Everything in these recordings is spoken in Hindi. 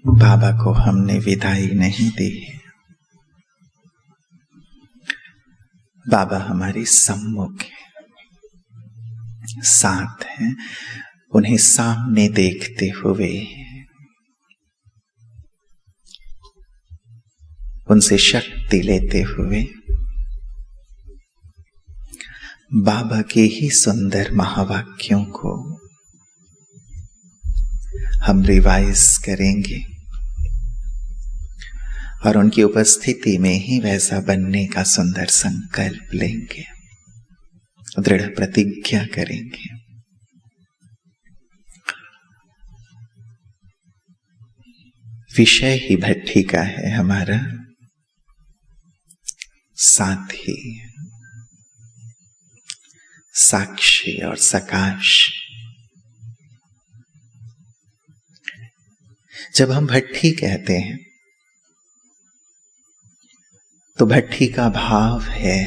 बाबा को हमने विदाई नहीं दी। बाबा हमारी सम्मुख है, साथ हैं। उन्हें सामने देखते हुए, उनसे शक्ति लेते हुए बाबा के ही सुंदर महावाक्यों को हम रिवाइज करेंगे और उनकी उपस्थिति में ही वैसा बनने का सुंदर संकल्प लेंगे, दृढ़ प्रतिज्ञा करेंगे। विषय ही भट्टी का है हमारा, साथी, साक्षी और सकाश। जब हम भट्टी कहते हैं तो भट्टी का भाव है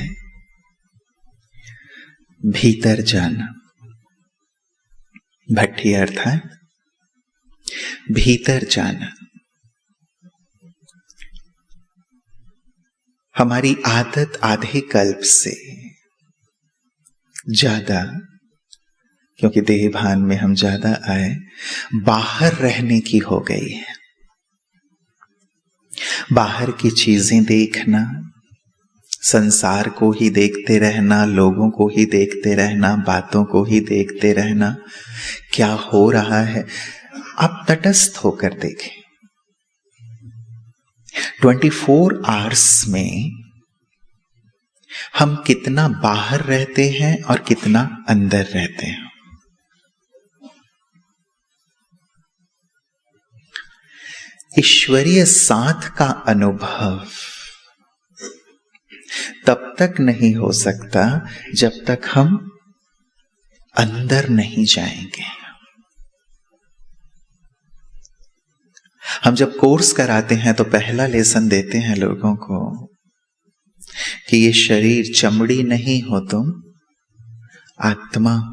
भीतर जाना। भट्टी अर्थात भीतर जाना। हमारी आदत आधे कल्प से ज्यादा, क्योंकि देह भान में हम ज्यादा आए, बाहर रहने की हो गई है। बाहर की चीजें देखना, संसार को ही देखते रहना, लोगों को ही देखते रहना, बातों को ही देखते रहना। क्या हो रहा है आप तटस्थ होकर देखें। 24 आवर्स में हम कितना बाहर रहते हैं और कितना अंदर रहते हैं। ईश्वरीय साथ का अनुभव तब तक नहीं हो सकता जब तक हम अंदर नहीं जाएंगे। हम जब कोर्स कराते हैं तो पहला लेसन देते हैं लोगों को कि ये शरीर चमड़ी नहीं हो, तुम आत्मा हो।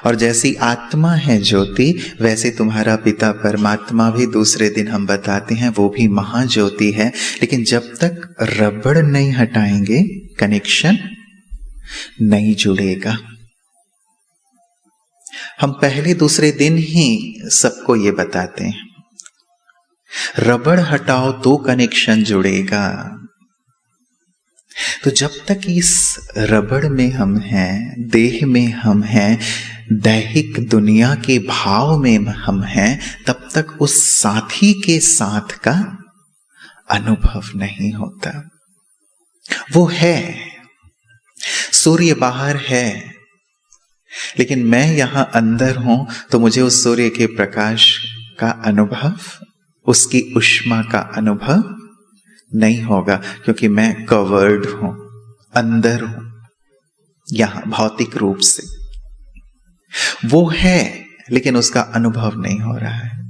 और जैसी आत्मा है ज्योति, वैसे तुम्हारा पिता परमात्मा भी दूसरे दिन हम बताते हैं वो भी महाज्योति है। लेकिन जब तक रबड़ नहीं हटाएंगे कनेक्शन नहीं जुड़ेगा। हम पहले दूसरे दिन ही सबको ये बताते हैं, रबड़ हटाओ तो कनेक्शन जुड़ेगा। तो जब तक इस रबड़ में हम हैं, देह में हम हैं, दैहिक दुनिया के भाव में हम हैं, तब तक उस साथी के साथ का अनुभव नहीं होता। वो है, सूर्य बाहर है, लेकिन मैं यहां अंदर हूं तो मुझे उस सूर्य के प्रकाश का अनुभव, उसकी उष्मा का अनुभव नहीं होगा, क्योंकि मैं कवर्ड हूं, अंदर हूं यहां भौतिक रूप से। वो है लेकिन उसका अनुभव नहीं हो रहा है।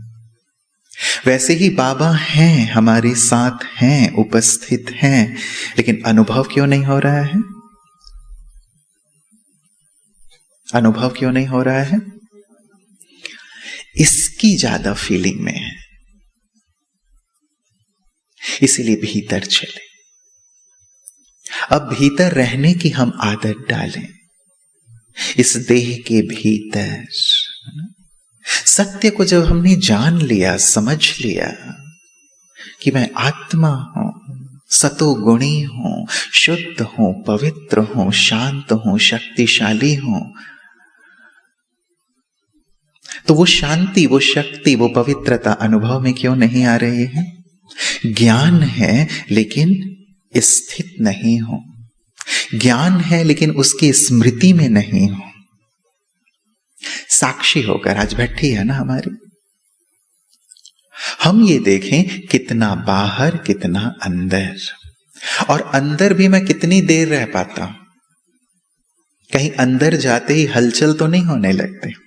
वैसे ही बाबा हैं, हमारे साथ हैं, उपस्थित हैं, लेकिन अनुभव क्यों नहीं हो रहा है? अनुभव क्यों नहीं हो रहा है? इसकी ज्यादा फीलिंग में है। इसीलिए भीतर चले। अब भीतर रहने की हम आदत डालें, इस देह के भीतर। सत्य को जब हमने जान लिया, समझ लिया कि मैं आत्मा हूं, सतोगुणी हूं, शुद्ध हूं, पवित्र हूं, शांत हूं, शक्तिशाली हूं, तो वो शांति, वो शक्ति, वो पवित्रता अनुभव में क्यों नहीं आ रही है? ज्ञान है लेकिन स्थित नहीं हो। ज्ञान है लेकिन उसकी स्मृति में नहीं हो। साक्षी होकर, आज भट्टी है ना हमारी, हम ये देखें कितना बाहर कितना अंदर। और अंदर भी मैं कितनी देर रह पाता हूं। कहीं अंदर जाते ही हलचल तो नहीं होने लगते।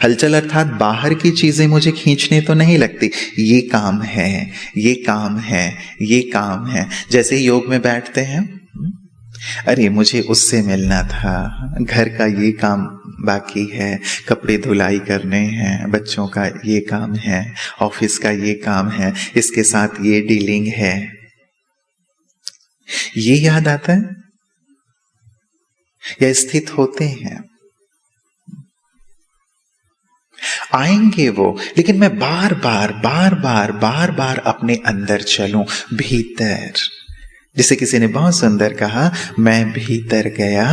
हलचल अर्थात बाहर की चीजें मुझे खींचने तो नहीं लगती। ये काम है, ये काम है, ये काम है। जैसे योग में बैठते हैं अरे मुझे उससे मिलना था, घर का ये काम बाकी है, कपड़े धुलाई करने हैं, बच्चों का ये काम है, ऑफिस का ये काम है, इसके साथ ये डीलिंग है। ये याद आता है या स्थित होते हैं? आएंगे वो, लेकिन मैं बार बार अपने अंदर चलूं, भीतर। जिसे किसी ने बहुत सुंदर कहा, मैं भीतर गया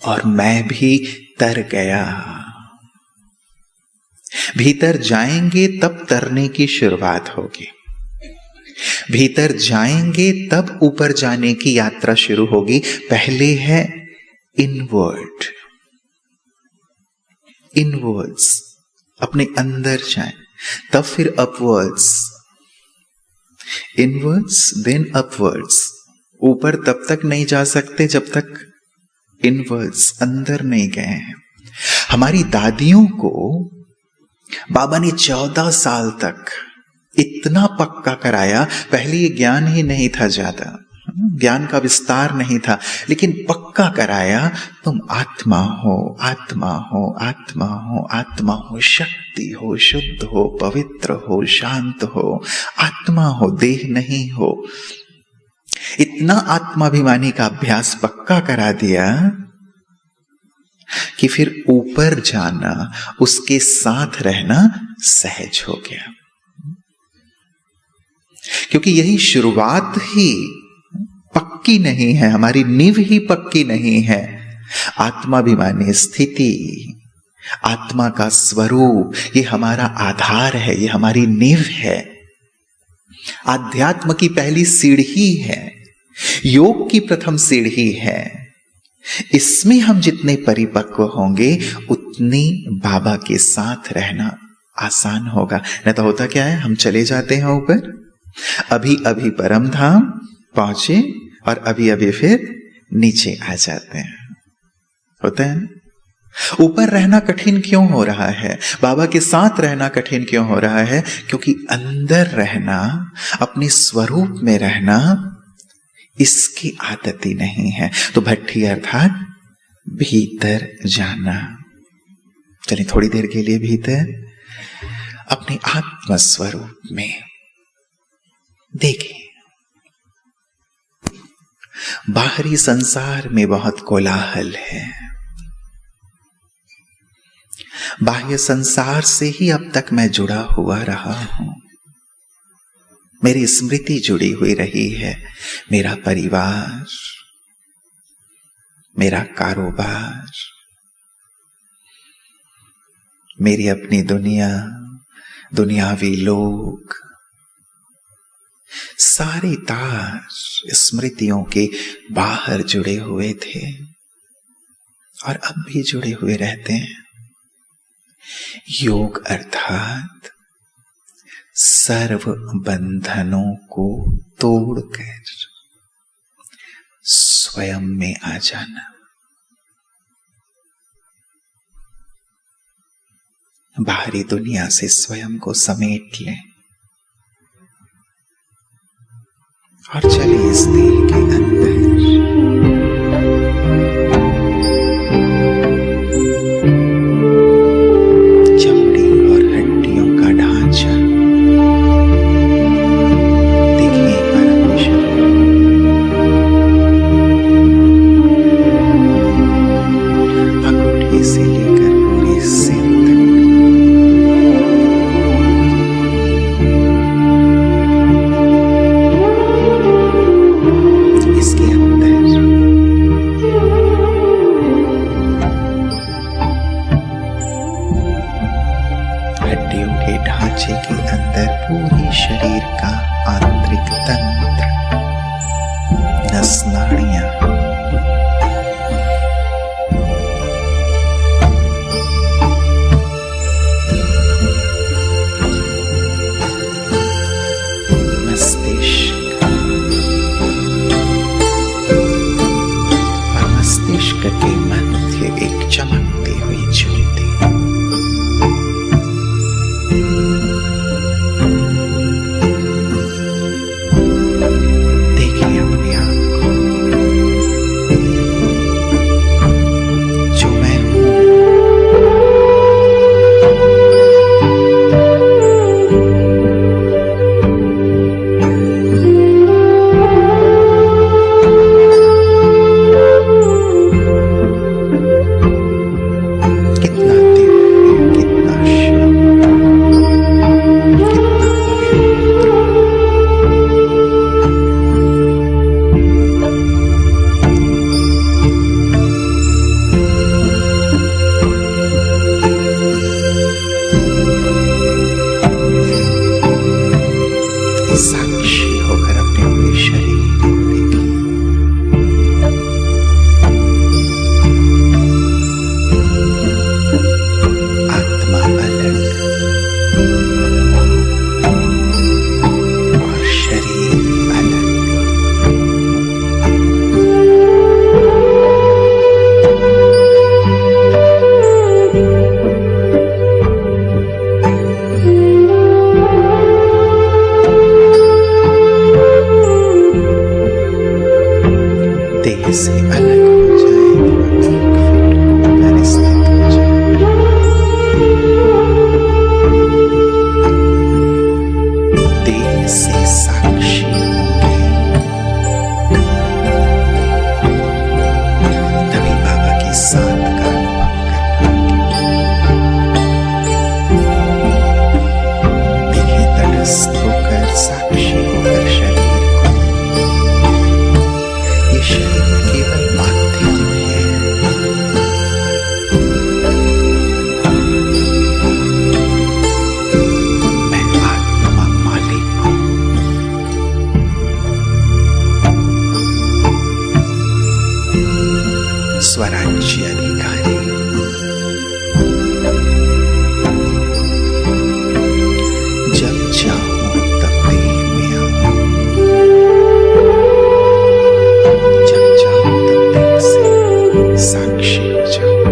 और मैं भी तर गया। भीतर जाएंगे तब तरने की शुरुआत होगी, भीतर जाएंगे तब ऊपर जाने की यात्रा शुरू होगी। पहले है इनवर्ड, इनवर्ड्स, अपने अंदर जाएं, तब फिर अपवर्ड्स, इनवर्ड्स देन अपवर्ड्स। ऊपर तब तक नहीं जा सकते जब तक इनवर्ड्स, अंदर नहीं गए हैं। हमारी दादियों को बाबा ने 14 साल तक इतना पक्का कराया, पहले ये ज्ञान ही नहीं था, ज्यादा ज्ञान का विस्तार नहीं था, लेकिन पक्का कराया, तुम आत्मा हो, आत्मा हो, आत्मा हो, आत्मा हो, शक्ति हो, शुद्ध हो, पवित्र हो, शांत हो, आत्मा हो, देह नहीं हो। इतना आत्माभिमानी का अभ्यास पक्का करा दिया कि फिर ऊपर जाना, उसके साथ रहना सहज हो गया। क्योंकि यही शुरुआत ही पक्की नहीं है, हमारी नींव ही पक्की नहीं है। आत्माभिमानी स्थिति, आत्मा का स्वरूप, ये हमारा आधार है, ये हमारी नींव है, आध्यात्म की पहली सीढ़ी है, योग की प्रथम सीढ़ी है। इसमें हम जितने परिपक्व होंगे उतनी बाबा के साथ रहना आसान होगा। नहीं तो होता क्या है, हम चले जाते हैं ऊपर, अभी अभी परम धाम पहुंचे और अभी अभी फिर नीचे आ जाते हैं। होता है ना? ऊपर रहना कठिन क्यों हो रहा है, बाबा के साथ रहना कठिन क्यों हो रहा है? क्योंकि अंदर रहना, अपने स्वरूप में रहना, इसकी आदत ही नहीं है। तो भट्ठी अर्थात भीतर जाना। चलिए थोड़ी देर के लिए भीतर अपने आत्म स्वरूप में देखें। बाहरी संसार में बहुत कोलाहल है, बाह्य संसार से ही अब तक मैं जुड़ा हुआ रहा हूं, मेरी स्मृति जुड़ी हुई रही है, मेरा परिवार, मेरा कारोबार, मेरी अपनी दुनिया, दुनियावी लोग, सारे तार स्मृतियों के बाहर जुड़े हुए थे और अब भी जुड़े हुए रहते हैं। योग अर्थात सर्व बंधनों को तोड़कर स्वयं में आ जाना। बाहरी दुनिया से स्वयं को समेट लें और चलिए इस दिल के अंदर चमड़ी और हड्डियों का ढांचा देखिए, परमेश्वर अंगूठे से लेकर पूरे सिर के अंदर पूरे शरीर का आंतरिक तंत्र, नस नाड़ियां, मस्तिष्क और मस्तिष्क के मध्य एक चमकती हुई ज्योति। देखिए अपने आप को देह से अलग हो जाए तो 1 फुट होकर स्थित हो जाए। देह से साक्षी होंगे, तभी बाबा की साथ का होकर साक्षी होकर शरीर को, ये शरीर केवल माध्यम है। मैं आत्मा मालिक हूं। स्वराज्य अधिकारी। जब चाहो तब देह में आओ, जब चाहो तब देह से साक्षी हो जाओ।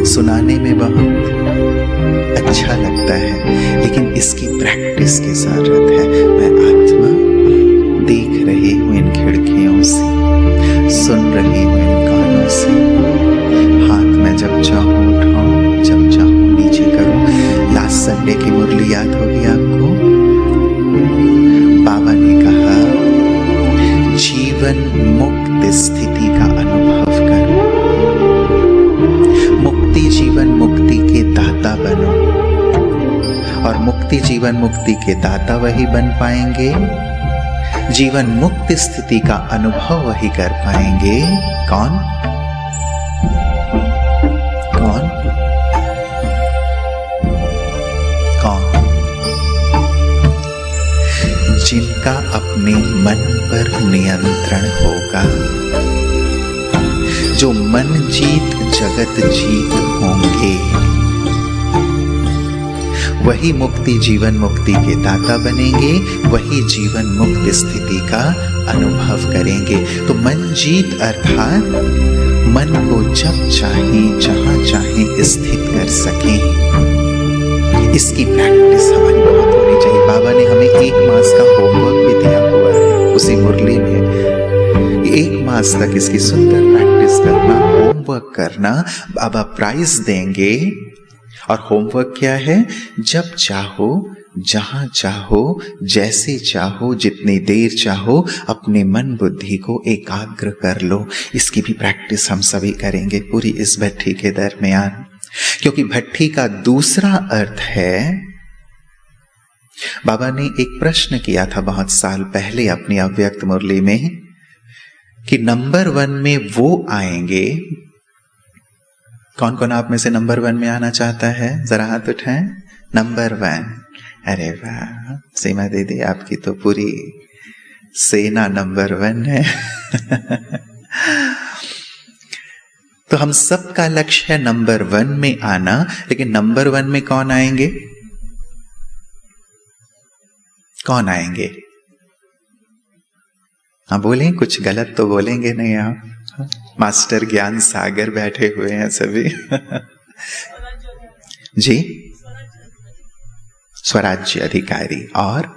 सुनाने में बहुत अच्छा लगता है, लेकिन इसकी प्रैक्टिस की जरूरत है। मैं आत्मा देख रही हूँ इन खिड़कियों से, सुन रही हूँ इन कानों से। हाथ में जब चाहूँ उठाऊं, जब चाहूँ नीचे करूं। लास्ट संडे की मुरली याद होगी आपको। बाबा ने कहा जीवन मुक्त स्थिति का अनुभव करो, मुक्ति जीवन मुक्ति के दाता बनो। और मुक्ति जीवन मुक्ति के दाता वही बन पाएंगे, जीवन मुक्त स्थिति का अनुभव वही कर पाएंगे। कौन कौन कौन? जिनका अपने मन पर नियंत्रण होगा, जो मन जीत जगत जीत होंगे, वही मुक्ति जीवन मुक्ति के दाता बनेंगे, वही जीवन मुक्त स्थिति का अनुभव करेंगे। तो मन जीत अर्थात मन को जब चाहे जहां चाहे स्थित कर सकें। इसकी प्रैक्टिस हमारी बहुत होनी चाहिए। बाबा ने हमें 1 मास का होमवर्क भी दिया हुआ है उसी मुरली में। 1 मास तक इसकी सुंदर प्रैक्टिस करना, होमवर्क करना। बाबा प्राइज देंगे। और होमवर्क क्या है? जब चाहो जहां चाहो जैसे चाहो जितनी देर चाहो अपने मन बुद्धि को एकाग्र कर लो। इसकी भी प्रैक्टिस हम सभी करेंगे पूरी इस बैठी के दरमियान। क्योंकि भट्ठी का दूसरा अर्थ है, बाबा ने एक प्रश्न किया था बहुत साल पहले अपनी अव्यक्त मुरली में कि नंबर 1 में वो आएंगे। कौन कौन आप में से नंबर 1 में आना चाहता है? जरा हाथ उठाएं। नंबर 1। अरे वाह सीमा दीदी, आपकी तो पूरी सेना नंबर 1 है। तो हम सबका लक्ष्य है नंबर 1 में आना, लेकिन नंबर 1 में कौन आएंगे? कौन आएंगे? हाँ बोलें, कुछ गलत तो बोलेंगे नहीं आप। मास्टर ज्ञान सागर बैठे हुए हैं सभी। जी, स्वराज्य अधिकारी और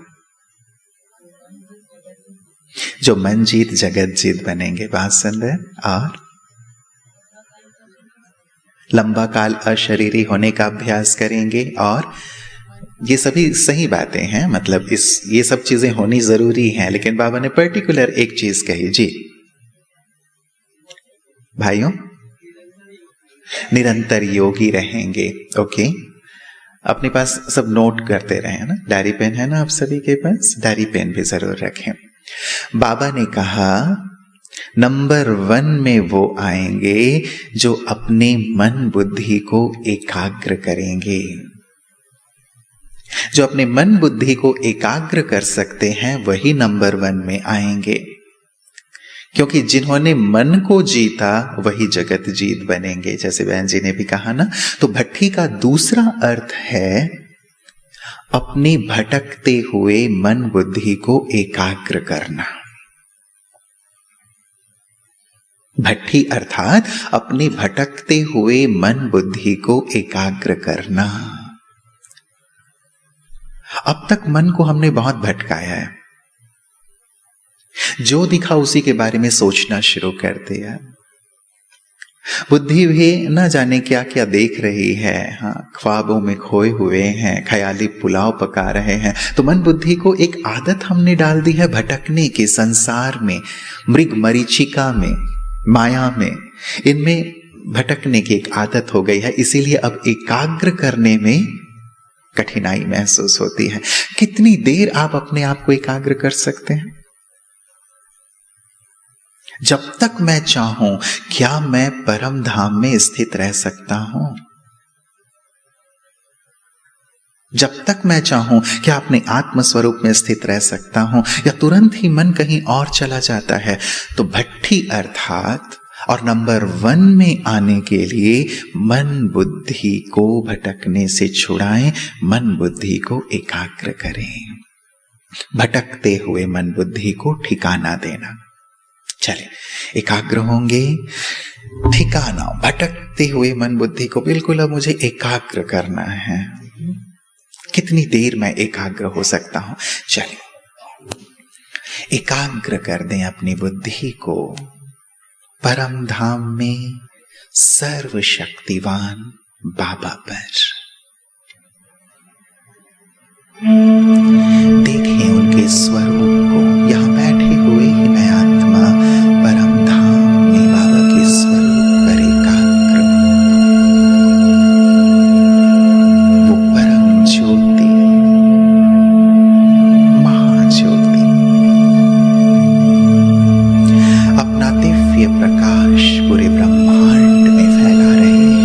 जो मन जीत जगत जीत बनेंगे, बात सुन रहे? और लंबा काल अशरीरी होने का अभ्यास करेंगे, और ये सभी सही बातें हैं, मतलब ये सब चीजें होनी जरूरी हैं, लेकिन बाबा ने पर्टिकुलर एक चीज कही। जी भाइयों, निरंतर योगी रहेंगे। ओके, अपने पास सब नोट करते रहे ना, डायरी पेन है ना आप सभी के पास? डायरी पेन भी जरूर रखें। बाबा ने कहा नंबर 1 में वो आएंगे जो अपने मन बुद्धि को एकाग्र करेंगे। जो अपने मन बुद्धि को एकाग्र कर सकते हैं वही नंबर 1 में आएंगे, क्योंकि जिन्होंने मन को जीता वही जगत जीत बनेंगे, जैसे बहन जी ने भी कहा ना। तो भट्ठी का दूसरा अर्थ है अपने भटकते हुए मन बुद्धि को एकाग्र करना। भट्ठी अर्थात अपने भटकते हुए मन बुद्धि को एकाग्र करना। अब तक मन को हमने बहुत भटकाया है, जो दिखा उसी के बारे में सोचना शुरू कर दिया। बुद्धि भी न जाने क्या क्या देख रही है, हाँ ख्वाबों में खोए हुए हैं, ख्याली पुलाव पका रहे हैं। तो मन बुद्धि को एक आदत हमने डाल दी है भटकने की, संसार में, मृग मरीचिका में, माया में, इनमें भटकने की एक आदत हो गई है। इसीलिए अब एकाग्र करने में कठिनाई महसूस होती है। कितनी देर आप अपने आप को एकाग्र कर सकते हैं? जब तक मैं चाहूं, क्या मैं परम धाम में स्थित रह सकता हूं? जब तक मैं चाहूं, क्या अपने आत्म स्वरूप में स्थित रह सकता हूं, या तुरंत ही मन कहीं और चला जाता है? तो भट्ठी अर्थात और नंबर 1 में आने के लिए मन बुद्धि को भटकने से छुड़ाएं, मन बुद्धि को एकाग्र करें, भटकते हुए मन बुद्धि को ठिकाना देना। चले, एकाग्र होंगे, ठिकाना, भटकते हुए मन बुद्धि को बिल्कुल अब मुझे एकाग्र करना है। कितनी देर मैं एकाग्र हो सकता हूं? चलिए, एकाग्र कर दें अपनी बुद्धि को परम धाम में सर्वशक्तिवान बाबा पर। देखें उनके स्वरूप को। यहां बैठे हुए ही मैं आत्मा परम धाम में बाबा के स्वरूप पर एकाग्र हूं। वो परम ज्योति, महाज्योति अपना दिव्य प्रकाश पूरे ब्रह्मांड में फैला रहे हैं।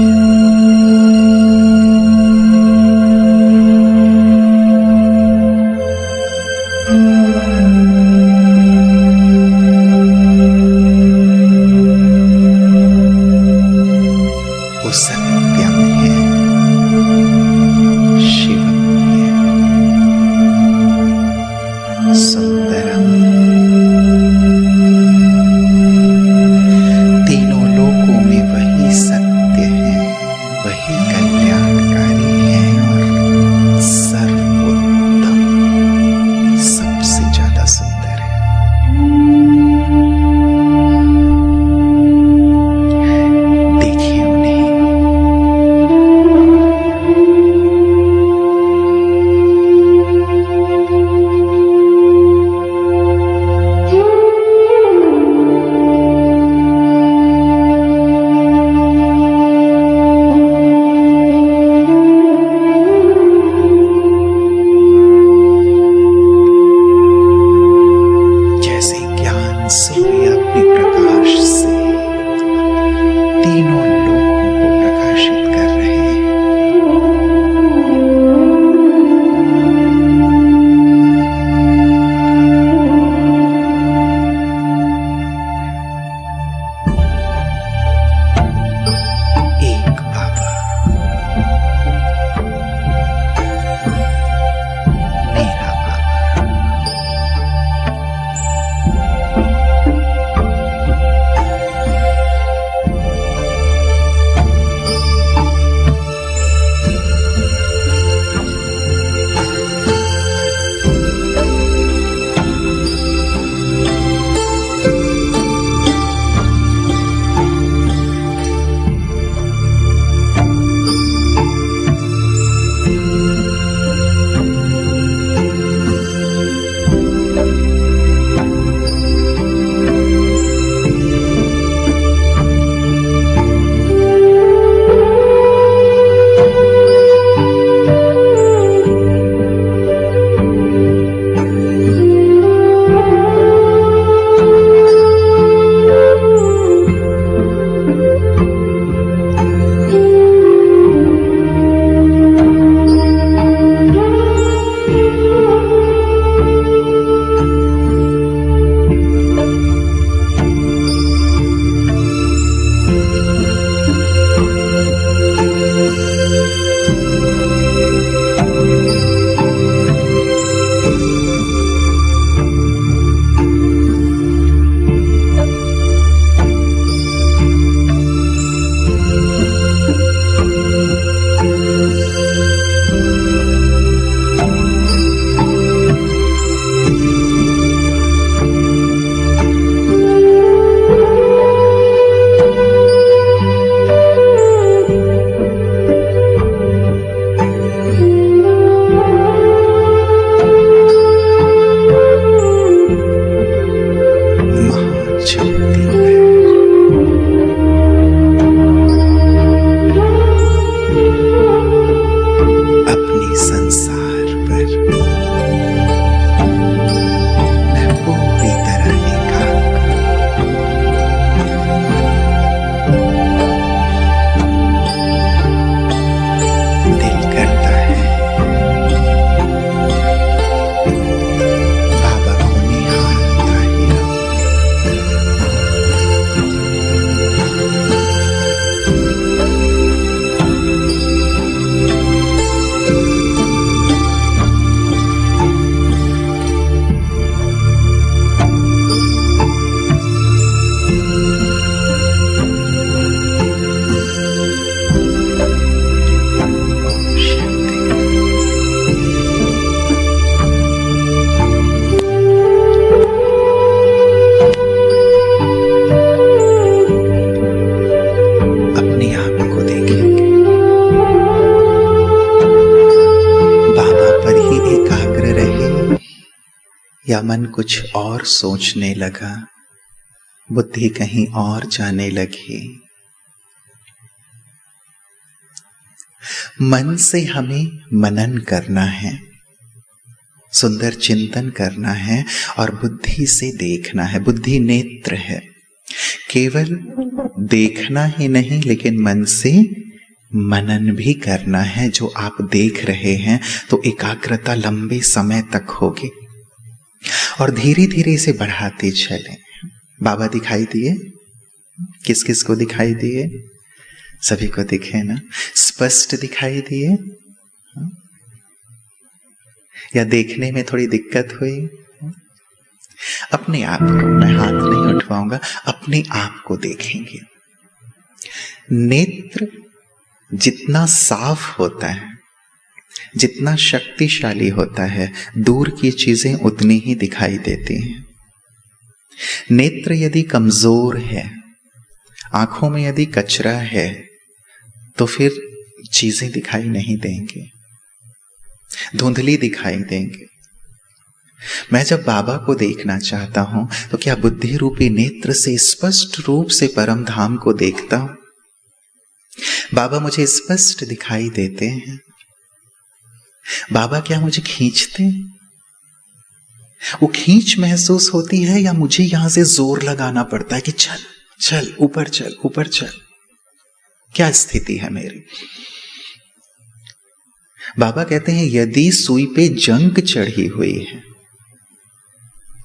या मन कुछ और सोचने लगा, बुद्धि कहीं और जाने लगी। मन से हमें मनन करना है, सुंदर चिंतन करना है और बुद्धि से देखना है। बुद्धि नेत्र है, केवल देखना ही नहीं लेकिन मन से मनन भी करना है। जो आप देख रहे हैं तो एकाग्रता लंबे समय तक होगी और धीरे धीरे इसे बढ़ाते चलें। बाबा दिखाई दिए? किस किस को दिखाई दिए? सभी को दिखे ना? स्पष्ट दिखाई दिए या देखने में थोड़ी दिक्कत हुई? अपने आप को, मैं हाथ नहीं उठवाऊंगा, अपने आप को देखेंगे। नेत्र जितना साफ होता है, जितना शक्तिशाली होता है, दूर की चीजें उतनी ही दिखाई देती हैं। नेत्र यदि कमजोर है, आंखों में यदि कचरा है, तो फिर चीजें दिखाई नहीं देंगी, धुंधली दिखाई देंगे। मैं जब बाबा को देखना चाहता हूं तो क्या बुद्धि रूपी नेत्र से स्पष्ट रूप से परम धाम को देखता हूं? बाबा मुझे स्पष्ट दिखाई देते हैं? बाबा क्या मुझे खींचते? वो खींच महसूस होती है या मुझे यहां से जोर लगाना पड़ता है कि चल चल, ऊपर चल, ऊपर चल? क्या स्थिति है मेरी? बाबा कहते हैं यदि सुई पे जंग चढ़ी हुई है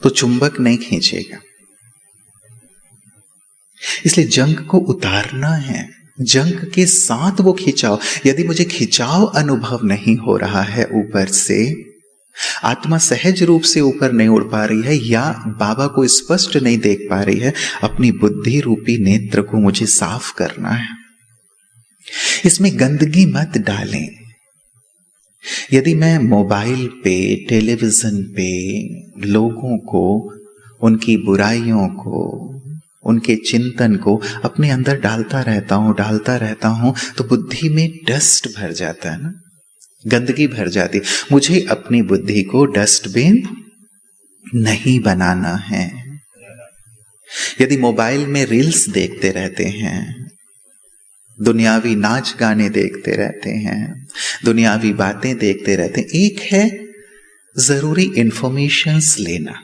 तो चुंबक नहीं खींचेगा, इसलिए जंग को उतारना है। जंग के साथ वो खिंचाव, यदि मुझे खिंचाव अनुभव नहीं हो रहा है ऊपर से, आत्मा सहज रूप से ऊपर नहीं उड़ पा रही है या बाबा को स्पष्ट नहीं देख पा रही है, अपनी बुद्धि रूपी नेत्र को मुझे साफ करना है। इसमें गंदगी मत डालें। यदि मैं मोबाइल पे, टेलीविजन पे लोगों को, उनकी बुराइयों को, उनके चिंतन को अपने अंदर डालता रहता हूं तो बुद्धि में डस्ट भर जाता है ना, गंदगी भर जाती। मुझे अपनी बुद्धि को डस्टबिन नहीं बनाना है। यदि मोबाइल में रील्स देखते रहते हैं, दुनियावी नाच गाने देखते रहते हैं, दुनियावी बातें देखते रहते हैं, एक है जरूरी इंफॉर्मेशंस लेना,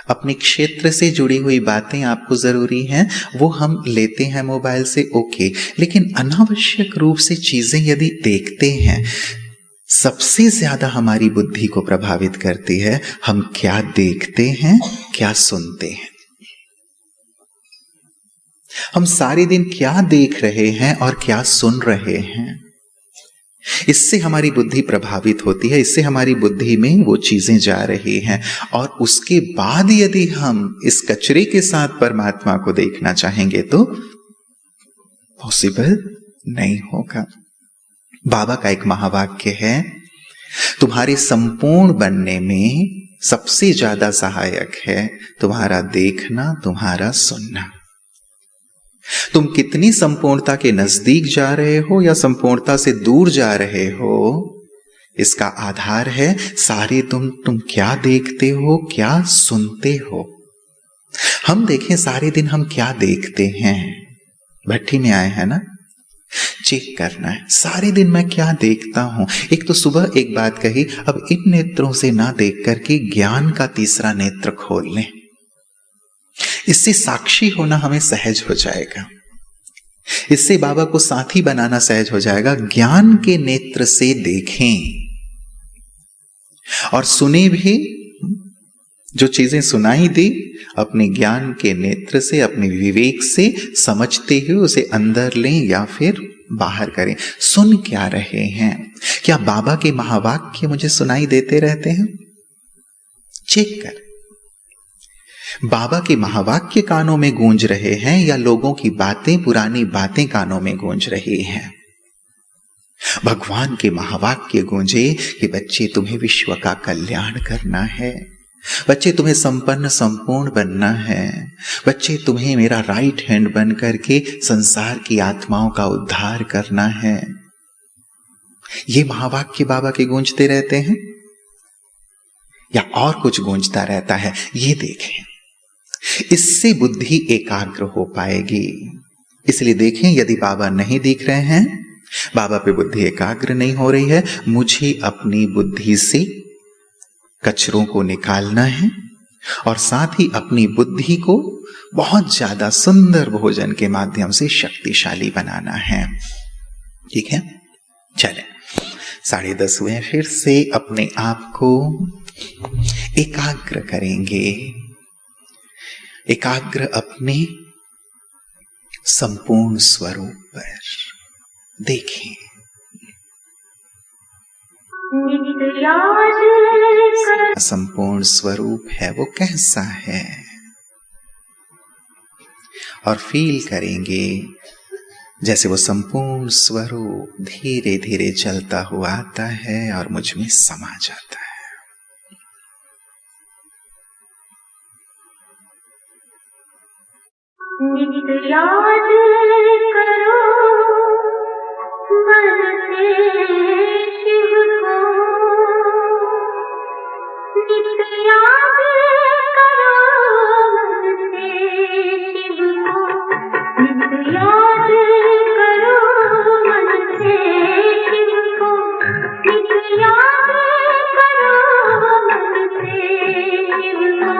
अपने क्षेत्र से जुड़ी हुई बातें आपको जरूरी हैं, वो हम लेते हैं मोबाइल से, ओके। लेकिन अनावश्यक रूप से चीजें यदि देखते हैं, सबसे ज्यादा हमारी बुद्धि को प्रभावित करती है हम क्या देखते हैं, क्या सुनते हैं। हम सारे दिन क्या देख रहे हैं और क्या सुन रहे हैं, इससे हमारी बुद्धि प्रभावित होती है, इससे हमारी बुद्धि में वो चीजें जा रही हैं। और उसके बाद यदि हम इस कचरे के साथ परमात्मा को देखना चाहेंगे तो पॉसिबल नहीं होगा। बाबा का एक महावाक्य है, तुम्हारे संपूर्ण बनने में सबसे ज्यादा सहायक है तुम्हारा देखना, तुम्हारा सुनना। तुम कितनी संपूर्णता के नजदीक जा रहे हो या संपूर्णता से दूर जा रहे हो, इसका आधार है सारे तुम क्या देखते हो, क्या सुनते हो। हम देखें सारे दिन हम क्या देखते हैं, भट्टी में आए हैं ना, चेक करना है सारे दिन मैं क्या देखता हूं। एक तो सुबह एक बात कही, अब इन नेत्रों से ना देख करके ज्ञान का तीसरा नेत्र खोल लें। इससे साक्षी होना हमें सहज हो जाएगा, इससे बाबा को साथी बनाना सहज हो जाएगा। ज्ञान के नेत्र से देखें और सुने भी, जो चीजें सुनाई दी अपने ज्ञान के नेत्र से, अपने विवेक से समझते हुए उसे अंदर लें या फिर बाहर करें। सुन क्या रहे हैं, क्या बाबा के महावाक्य मुझे सुनाई देते रहते हैं? चेक कर, बाबा के महावाक्य कानों में गूंज रहे हैं या लोगों की बातें, पुरानी बातें कानों में गूंज रही हैं। भगवान के महावाक्य गूंजे कि बच्चे तुम्हें विश्व का कल्याण करना है, बच्चे तुम्हें संपन्न संपूर्ण बनना है, बच्चे तुम्हें मेरा राइट हैंड बन करके संसार की आत्माओं का उद्धार करना है। ये महावाक्य बाबा के गूंजते रहते हैं। या और कुछ गूंजता रहता है, ये देखें। इससे बुद्धि एकाग्र हो पाएगी। इसलिए देखें, यदि बाबा नहीं दिख रहे हैं, बाबा पे बुद्धि एकाग्र नहीं हो रही है, मुझे अपनी बुद्धि से कचरों को निकालना है और साथ ही अपनी बुद्धि को बहुत ज्यादा सुंदर भोजन के माध्यम से शक्तिशाली बनाना है। ठीक है, चलें। 10:30 हुए। फिर से अपने आप को एकाग्र करेंगे। एकाग्र अपने संपूर्ण स्वरूप पर देखें। संपूर्ण स्वरूप है वो कैसा है, और फील करेंगे जैसे वो संपूर्ण स्वरूप धीरे धीरे चलता हुआ आता है और मुझ में समा जाता है। नित्य याद करो मन से शिव को, नित्य याद करो मन से शिव को, नित्य याद करो मन से शिव को, नित्य याद करो मन से शिव को।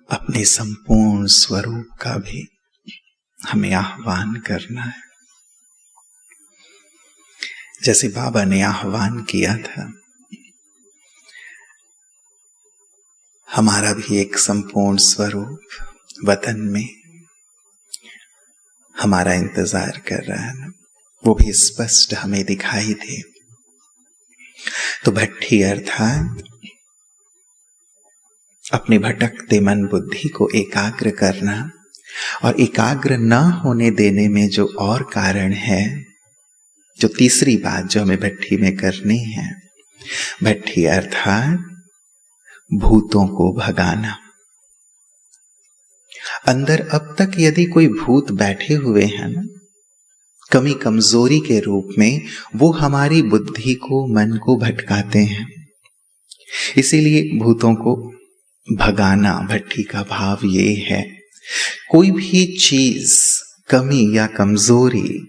अपने संपूर्ण स्वरूप का भी हमें आह्वान करना है, जैसे बाबा ने आह्वान किया था। हमारा भी एक संपूर्ण स्वरूप वतन में हमारा इंतजार कर रहा है ना, वो भी स्पष्ट हमें दिखाई दे। तो भट्ठी अर्थात अपने भटकते मन बुद्धि को एकाग्र करना, और एकाग्र न होने देने में जो और कारण है, जो तीसरी बात जो हमें भट्ठी में करनी है, भट्ठी अर्थात भूतों को भगाना। अंदर अब तक यदि कोई भूत बैठे हुए हैं ना, कमी कमजोरी के रूप में, वो हमारी बुद्धि को, मन को भटकाते हैं। इसीलिए भूतों को भगाना, भट्ठी का भाव ये है। कोई भी चीज, कमी या कमजोरी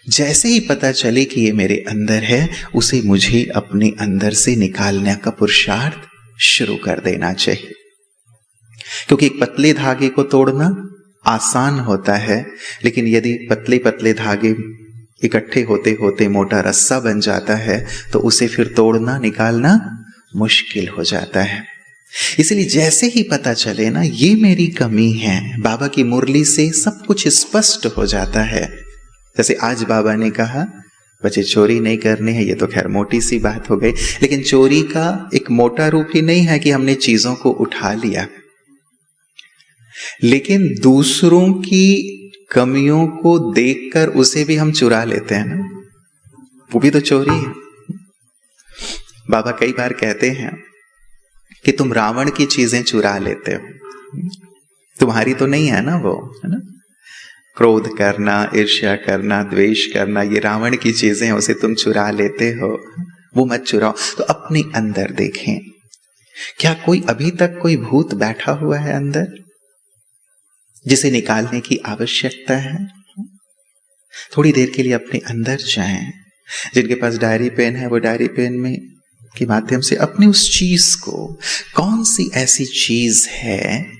जैसे ही पता चले कि ये मेरे अंदर है, उसे मुझे अपने अंदर से निकालने का पुरुषार्थ शुरू कर देना चाहिए। क्योंकि एक पतले धागे को तोड़ना आसान होता है, लेकिन यदि पतले पतले धागे इकट्ठे होते होते मोटा रस्सा बन जाता है, तो उसे फिर तोड़ना, निकालना मुश्किल हो जाता है। इसलिए जैसे ही पता चले ना ये मेरी कमी है, बाबा की मुरली से सब कुछ स्पष्ट हो जाता है। जैसे आज बाबा ने कहा बच्चे चोरी नहीं करने हैं, ये तो खैर मोटी सी बात हो गई, लेकिन चोरी का एक मोटा रूप ही नहीं है कि हमने चीजों को उठा लिया, लेकिन दूसरों की कमियों को देखकर उसे भी हम चुरा लेते हैं ना, वो भी तो चोरी है। बाबा कई बार कहते हैं कि तुम रावण की चीजें चुरा लेते हो, तुम्हारी तो नहीं है ना वो, है ना। क्रोध करना, ईर्ष्या करना, द्वेष करना, ये रावण की चीजें हैं, उसे तुम चुरा लेते हो, वो मत चुराओ। तो अपने अंदर देखें, क्या कोई अभी तक कोई भूत बैठा हुआ है अंदर जिसे निकालने की आवश्यकता है? थोड़ी देर के लिए अपने अंदर जाएं। जिनके पास डायरी पेन है, वो डायरी पेन में के माध्यम से अपनी उस चीज को, कौन सी ऐसी चीज है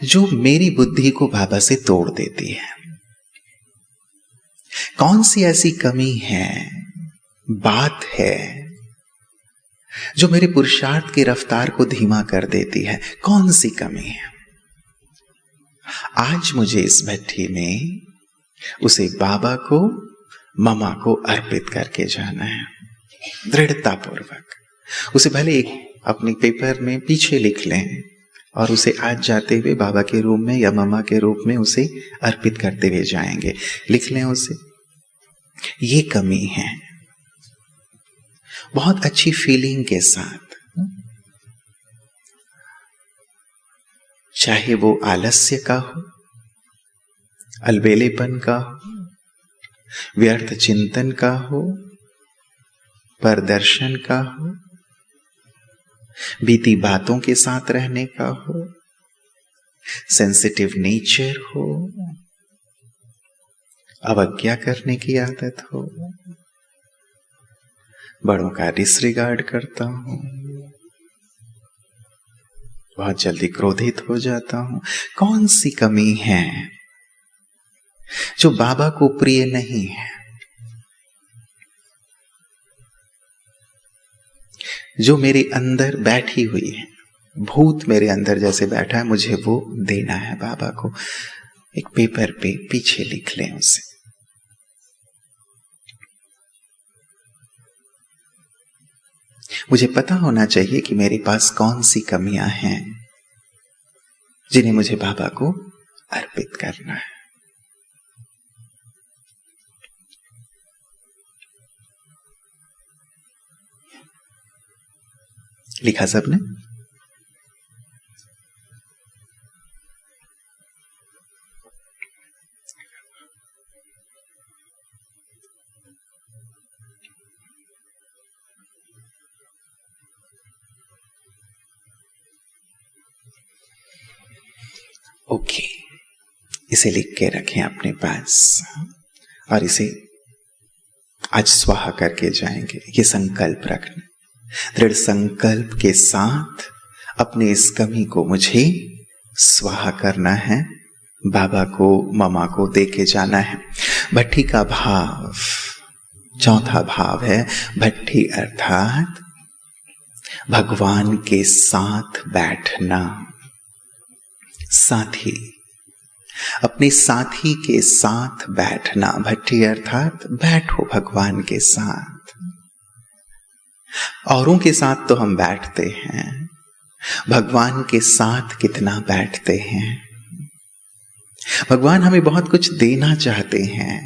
जो मेरी बुद्धि को बाबा से तोड़ देती है, कौन सी ऐसी कमी है, बात है जो मेरे पुरुषार्थ की रफ्तार को धीमा कर देती है, कौन सी कमी है। आज मुझे इस भट्ठी में उसे बाबा को, ममा को अर्पित करके जाना है, दृढ़ता पूर्वक। उसे भले एक अपने पेपर में पीछे लिख लें और उसे आज जाते हुए बाबा के रूप में या ममा के रूप में उसे अर्पित करते हुए जाएंगे। लिख लें उसे, ये कमी है, बहुत अच्छी फीलिंग के साथ, चाहे वो आलस्य का हो, अलबेलेपन का हो, व्यर्थ चिंतन का हो, प्रदर्शन का हो, बीती बातों के साथ रहने का हो, सेंसिटिव नेचर हो, अवज्ञा करने की आदत हो, बड़ों का डिसरिगार्ड करता हूं, बहुत जल्दी क्रोधित हो जाता हूं। कौन सी कमी है जो बाबा को प्रिय नहीं है, जो मेरे अंदर बैठी हुई है, भूत मेरे अंदर जैसे बैठा है, मुझे वो देना है बाबा को। एक पेपर पे पीछे लिख लें उसे। मुझे पता होना चाहिए कि मेरे पास कौन सी कमियां हैं जिन्हें मुझे बाबा को अर्पित करना है। लिखा सबने? ओके, इसे लिख के रखें अपने पास और इसे आज स्वाहा करके जाएंगे। ये संकल्प रखना, दृढ़ संकल्प के साथ अपने इस कमी को मुझे स्वाहा करना है, बाबा को, ममा को दे के जाना है। भट्ठी का भाव, चौथा भाव है भट्ठी अर्थात भगवान के साथ बैठना। साथी, अपने साथी के साथ बैठना। भट्ठी अर्थात बैठो भगवान के साथ। औरों के साथ तो हम बैठते हैं, भगवान के साथ कितना बैठते हैं। भगवान हमें बहुत कुछ देना चाहते हैं,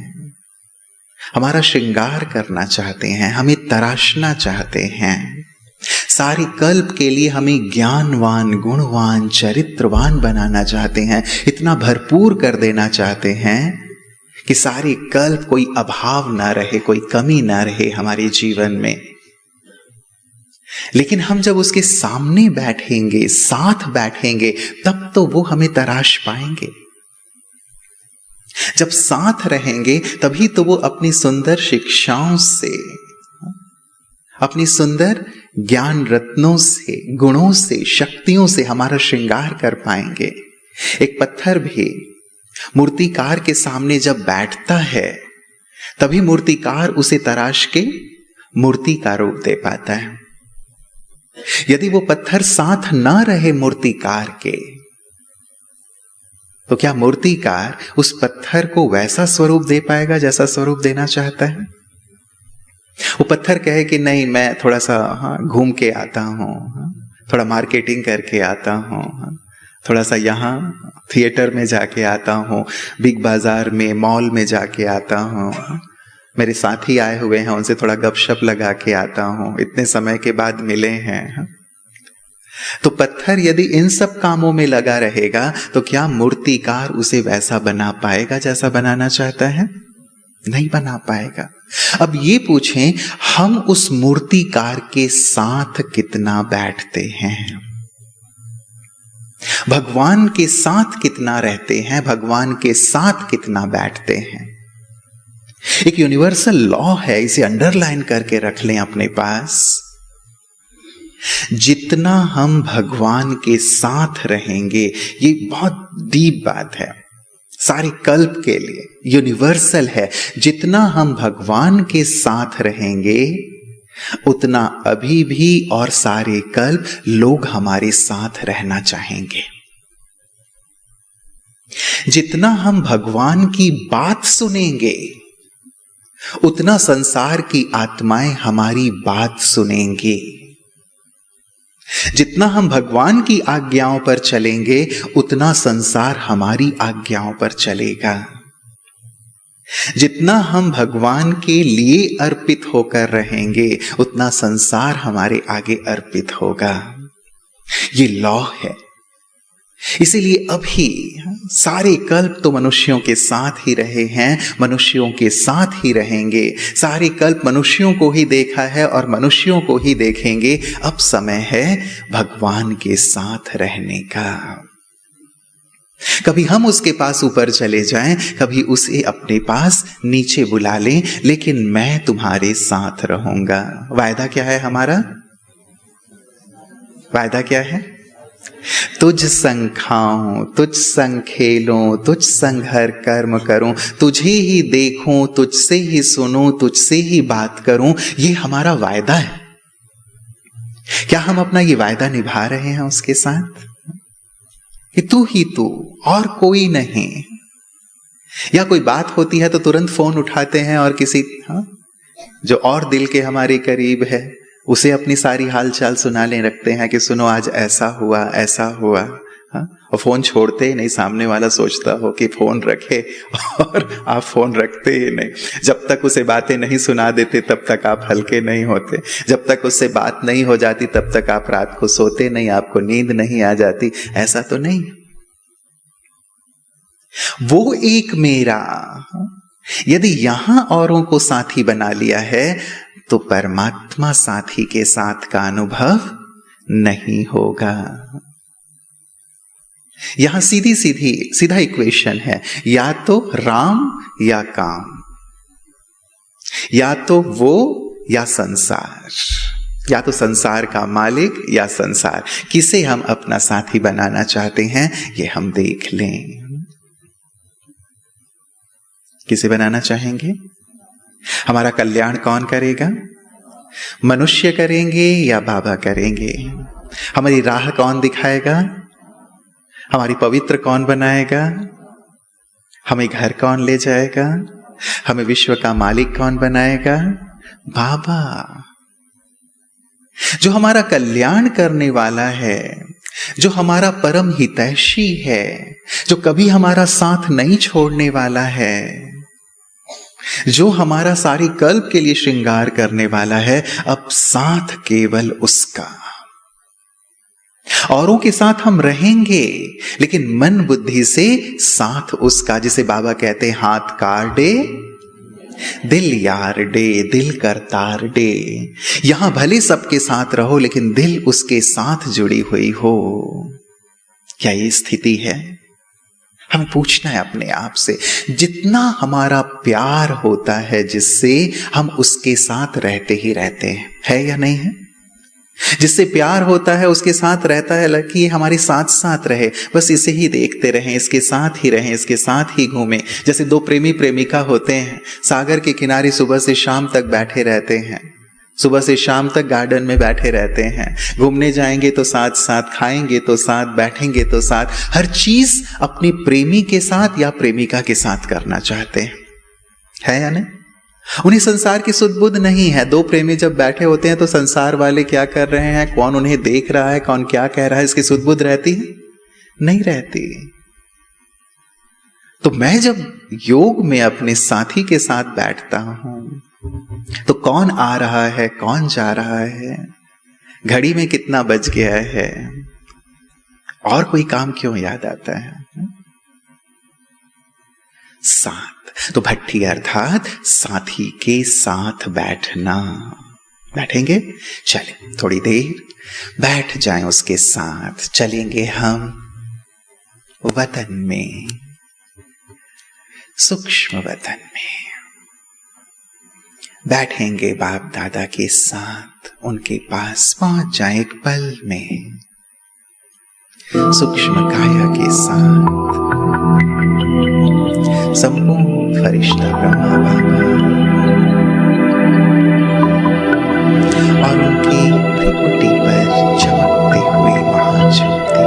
हमारा श्रृंगार करना चाहते हैं, हमें तराशना चाहते हैं, सारी कल्प के लिए हमें ज्ञानवान, गुणवान, चरित्रवान बनाना चाहते हैं, इतना भरपूर कर देना चाहते हैं कि सारी कल्प कोई अभाव ना रहे, कोई कमी ना रहे हमारे जीवन में। लेकिन हम जब उसके सामने बैठेंगे, साथ बैठेंगे, तब तो वो हमें तराश पाएंगे। जब साथ रहेंगे तभी तो वो अपनी सुंदर शिक्षाओं से, अपनी सुंदर ज्ञान रत्नों से, गुणों से, शक्तियों से हमारा श्रृंगार कर पाएंगे। एक पत्थर भी मूर्तिकार के सामने जब बैठता है तभी मूर्तिकार उसे तराश के मूर्ति का रूप दे पाता है। यदि वो पत्थर साथ ना रहे मूर्तिकार के, तो क्या मूर्तिकार उस पत्थर को वैसा स्वरूप दे पाएगा जैसा स्वरूप देना चाहता है? वो पत्थर कहे कि नहीं, मैं थोड़ा सा घूम के आता हूं, थोड़ा मार्केटिंग करके आता हूं, थोड़ा सा यहाँ थिएटर में जाके आता हूँ, बिग बाजार में, मॉल में जाके आता हूँ, मेरे साथी आए हुए हैं उनसे थोड़ा गपशप लगा के आता हूँ, इतने समय के बाद मिले हैं। तो पत्थर यदि इन सब कामों में लगा रहेगा तो क्या मूर्तिकार उसे वैसा बना पाएगा जैसा बनाना चाहता है? नहीं बना पाएगा। अब ये पूछें, हम उस मूर्तिकार के साथ कितना बैठते हैं? भगवान के साथ कितना रहते हैं? भगवान के साथ कितना बैठते हैं? एक यूनिवर्सल लॉ है, इसे अंडरलाइन करके रख लें अपने पास। जितना हम भगवान के साथ रहेंगे, ये बहुत डीप बात है, सारी कल्प के लिए यूनिवर्सल है। जितना हम भगवान के साथ रहेंगे उतना अभी भी और सारे कल्प लोग हमारे साथ रहना चाहेंगे। जितना हम भगवान की बात सुनेंगे उतना संसार की आत्माएं हमारी बात सुनेंगी। जितना हम भगवान की आज्ञाओं पर चलेंगे उतना संसार हमारी आज्ञाओं पर चलेगा। जितना हम भगवान के लिए अर्पित होकर रहेंगे उतना संसार हमारे आगे अर्पित होगा। ये लॉ है। इसीलिए अभी सारे कल्प तो मनुष्यों के साथ ही रहे हैं, मनुष्यों के साथ ही रहेंगे। सारे कल्प मनुष्यों को ही देखा है और मनुष्यों को ही देखेंगे। अब समय है भगवान के साथ रहने का। कभी हम उसके पास ऊपर चले जाएं, कभी उसे अपने पास नीचे बुला लें, लेकिन मैं तुम्हारे साथ रहूंगा। वायदा क्या है हमारा? वायदा क्या है? तुझ संग खाऊं, तुझ संग खेलूं, तुझ संग हर कर्म करूं, तुझे ही देखूं, तुझसे ही सुनूं, तुझसे ही बात करूं। ये हमारा वायदा है। क्या हम अपना ये वायदा निभा रहे हैं उसके साथ कि तू ही तू और कोई नहीं? या कोई बात होती है तो तुरंत फोन उठाते हैं और किसी जो और दिल के हमारे करीब है उसे अपनी सारी हालचाल सुनाने रखते हैं कि सुनो आज ऐसा हुआ, ऐसा हुआ। और फोन छोड़ते ही नहीं। सामने वाला सोचता हो कि फोन रखे और आप फोन रखते ही नहीं। जब तक उसे बातें नहीं सुना देते तब तक आप हल्के नहीं होते। जब तक उससे बात नहीं हो जाती तब तक आप रात को सोते नहीं, आपको नींद नहीं आ जाती। ऐसा तो नहीं। वो एक मेरा यदि यहां औरों को साथी बना लिया है तो परमात्मा साथी के साथ का अनुभव नहीं होगा। यहां सीधा इक्वेशन है, या तो राम या काम, या तो वो या संसार, या तो संसार का मालिक या संसार। किसे हम अपना साथी बनाना चाहते हैं ये हम देख लें। किसे बनाना चाहेंगे? हमारा कल्याण कौन करेगा? मनुष्य करेंगे या बाबा करेंगे? हमारी राह कौन दिखाएगा? हमारी पवित्र कौन बनाएगा? हमें घर कौन ले जाएगा? हमें विश्व का मालिक कौन बनाएगा? बाबा। जो हमारा कल्याण करने वाला है, जो हमारा परम हितैषी है, जो कभी हमारा साथ नहीं छोड़ने वाला है, जो हमारा सारी कल्प के लिए श्रृंगार करने वाला है, अब साथ केवल उसका। औरों के साथ हम रहेंगे लेकिन मन बुद्धि से साथ उसका। जिसे बाबा कहते हैं, हाथ काट दे दिल यार डे, दिल करतार डे। यहां भले सबके साथ रहो लेकिन दिल उसके साथ जुड़ी हुई हो। क्या ये स्थिति है? हमें पूछना है अपने आप से। जितना हमारा प्यार होता है जिससे, हम उसके साथ रहते ही रहते हैं, है या नहीं है? जिससे प्यार होता है उसके साथ रहता है कि हमारे साथ साथ रहे, बस इसे ही देखते रहें, इसके साथ ही रहें, इसके साथ ही घूमें। जैसे दो प्रेमी प्रेमिका होते हैं, सागर के किनारे सुबह से शाम तक बैठे रहते हैं, सुबह से शाम तक गार्डन में बैठे रहते हैं। घूमने जाएंगे तो साथ साथ, खाएंगे तो साथ, बैठेंगे तो साथ, हर चीज अपने प्रेमी के साथ या प्रेमिका के साथ करना चाहते हैं, है या नहीं? उन्हें संसार की सुध बुध नहीं है। दो प्रेमी जब बैठे होते हैं तो संसार वाले क्या कर रहे हैं, कौन उन्हें देख रहा है, कौन क्या कह रहा है, इसकी सुध बुध रहती है? नहीं रहती। तो मैं जब योग में अपने साथी के साथ बैठता हूं तो कौन आ रहा है, कौन जा रहा है, घड़ी में कितना बज गया है, और कोई काम क्यों याद आता है? साथ। तो भट्ठी अर्थात साथी के साथ बैठना। बैठेंगे, चले थोड़ी देर बैठ जाएं उसके साथ। चलेंगे हम वतन में, सूक्ष्म वतन में। बैठेंगे बाप दादा के साथ, उनके पास पहुंच जाएं एक पल में, सूक्ष्म काया के साथ। संपूर्ण फरिश्ता ब्रह्मा बाबा और उनकी त्रिकुटी पर चमकते हुए महाज्योति।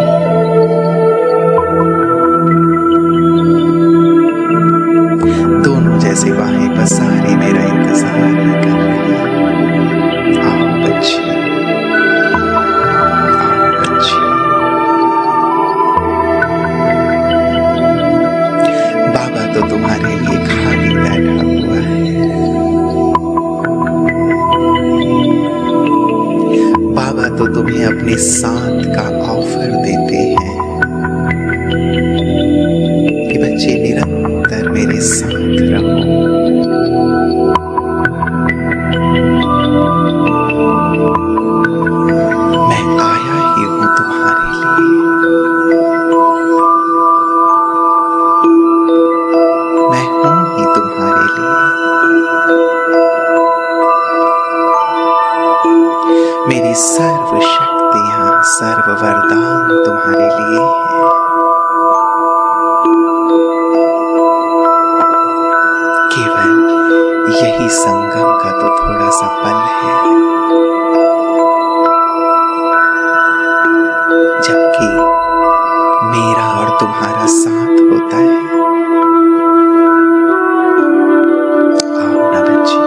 दोनों जैसे बाहें पसारे मेरा इंतजार कर रही हैं। आओ बच्ची, आओ बच्ची। बाबा तो तुम्हारे लिए खाली बैठा हुआ है। बाबा तो तुम्हें अपने साथ का ऑफर देते हैं कि बच्चे निरंतर मेरे साथ रहो। मैं आया ही हूं तुम्हारे लिए। मैं हूं ही तुम्हारे लिए। मेरी सर्व शक्तियां, सर्व वरदान तुम्हारे लिए हैं। केवल यही संगम का तो थोड़ा सा पल है, जबकि मेरा और तुम्हारा साथ होता है। आओ ना बच्ची,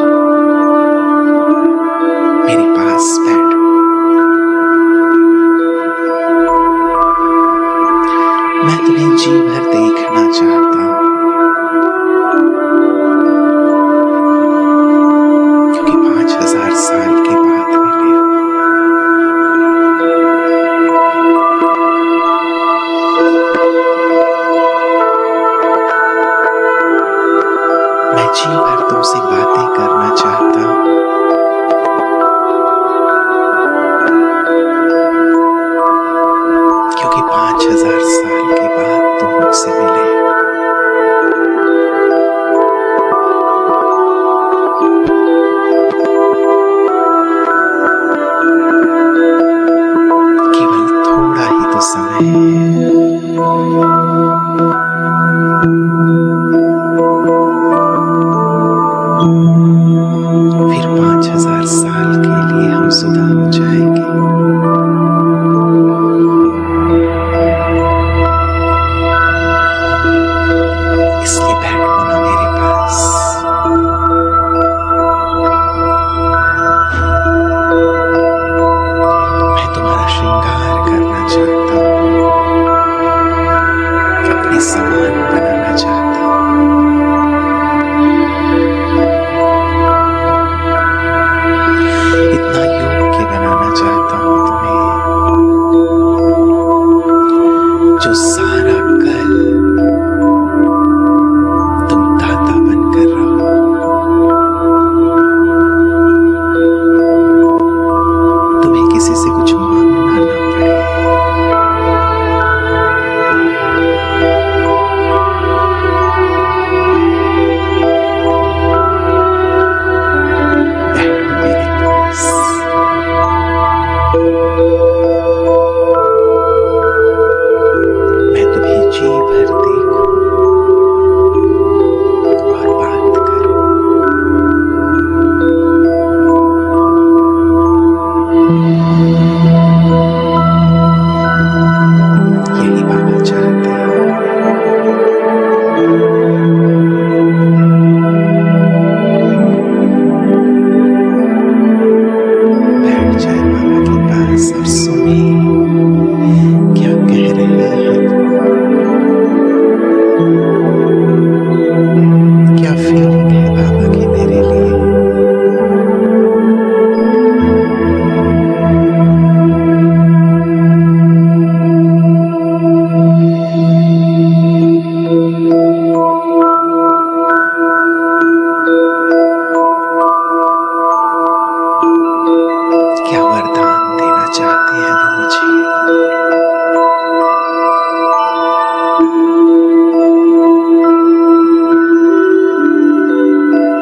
मेरे पास बैठो। मैं तुम्हें जी भर देखना चाहता हूं।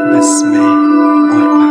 बस मैं और बाबा।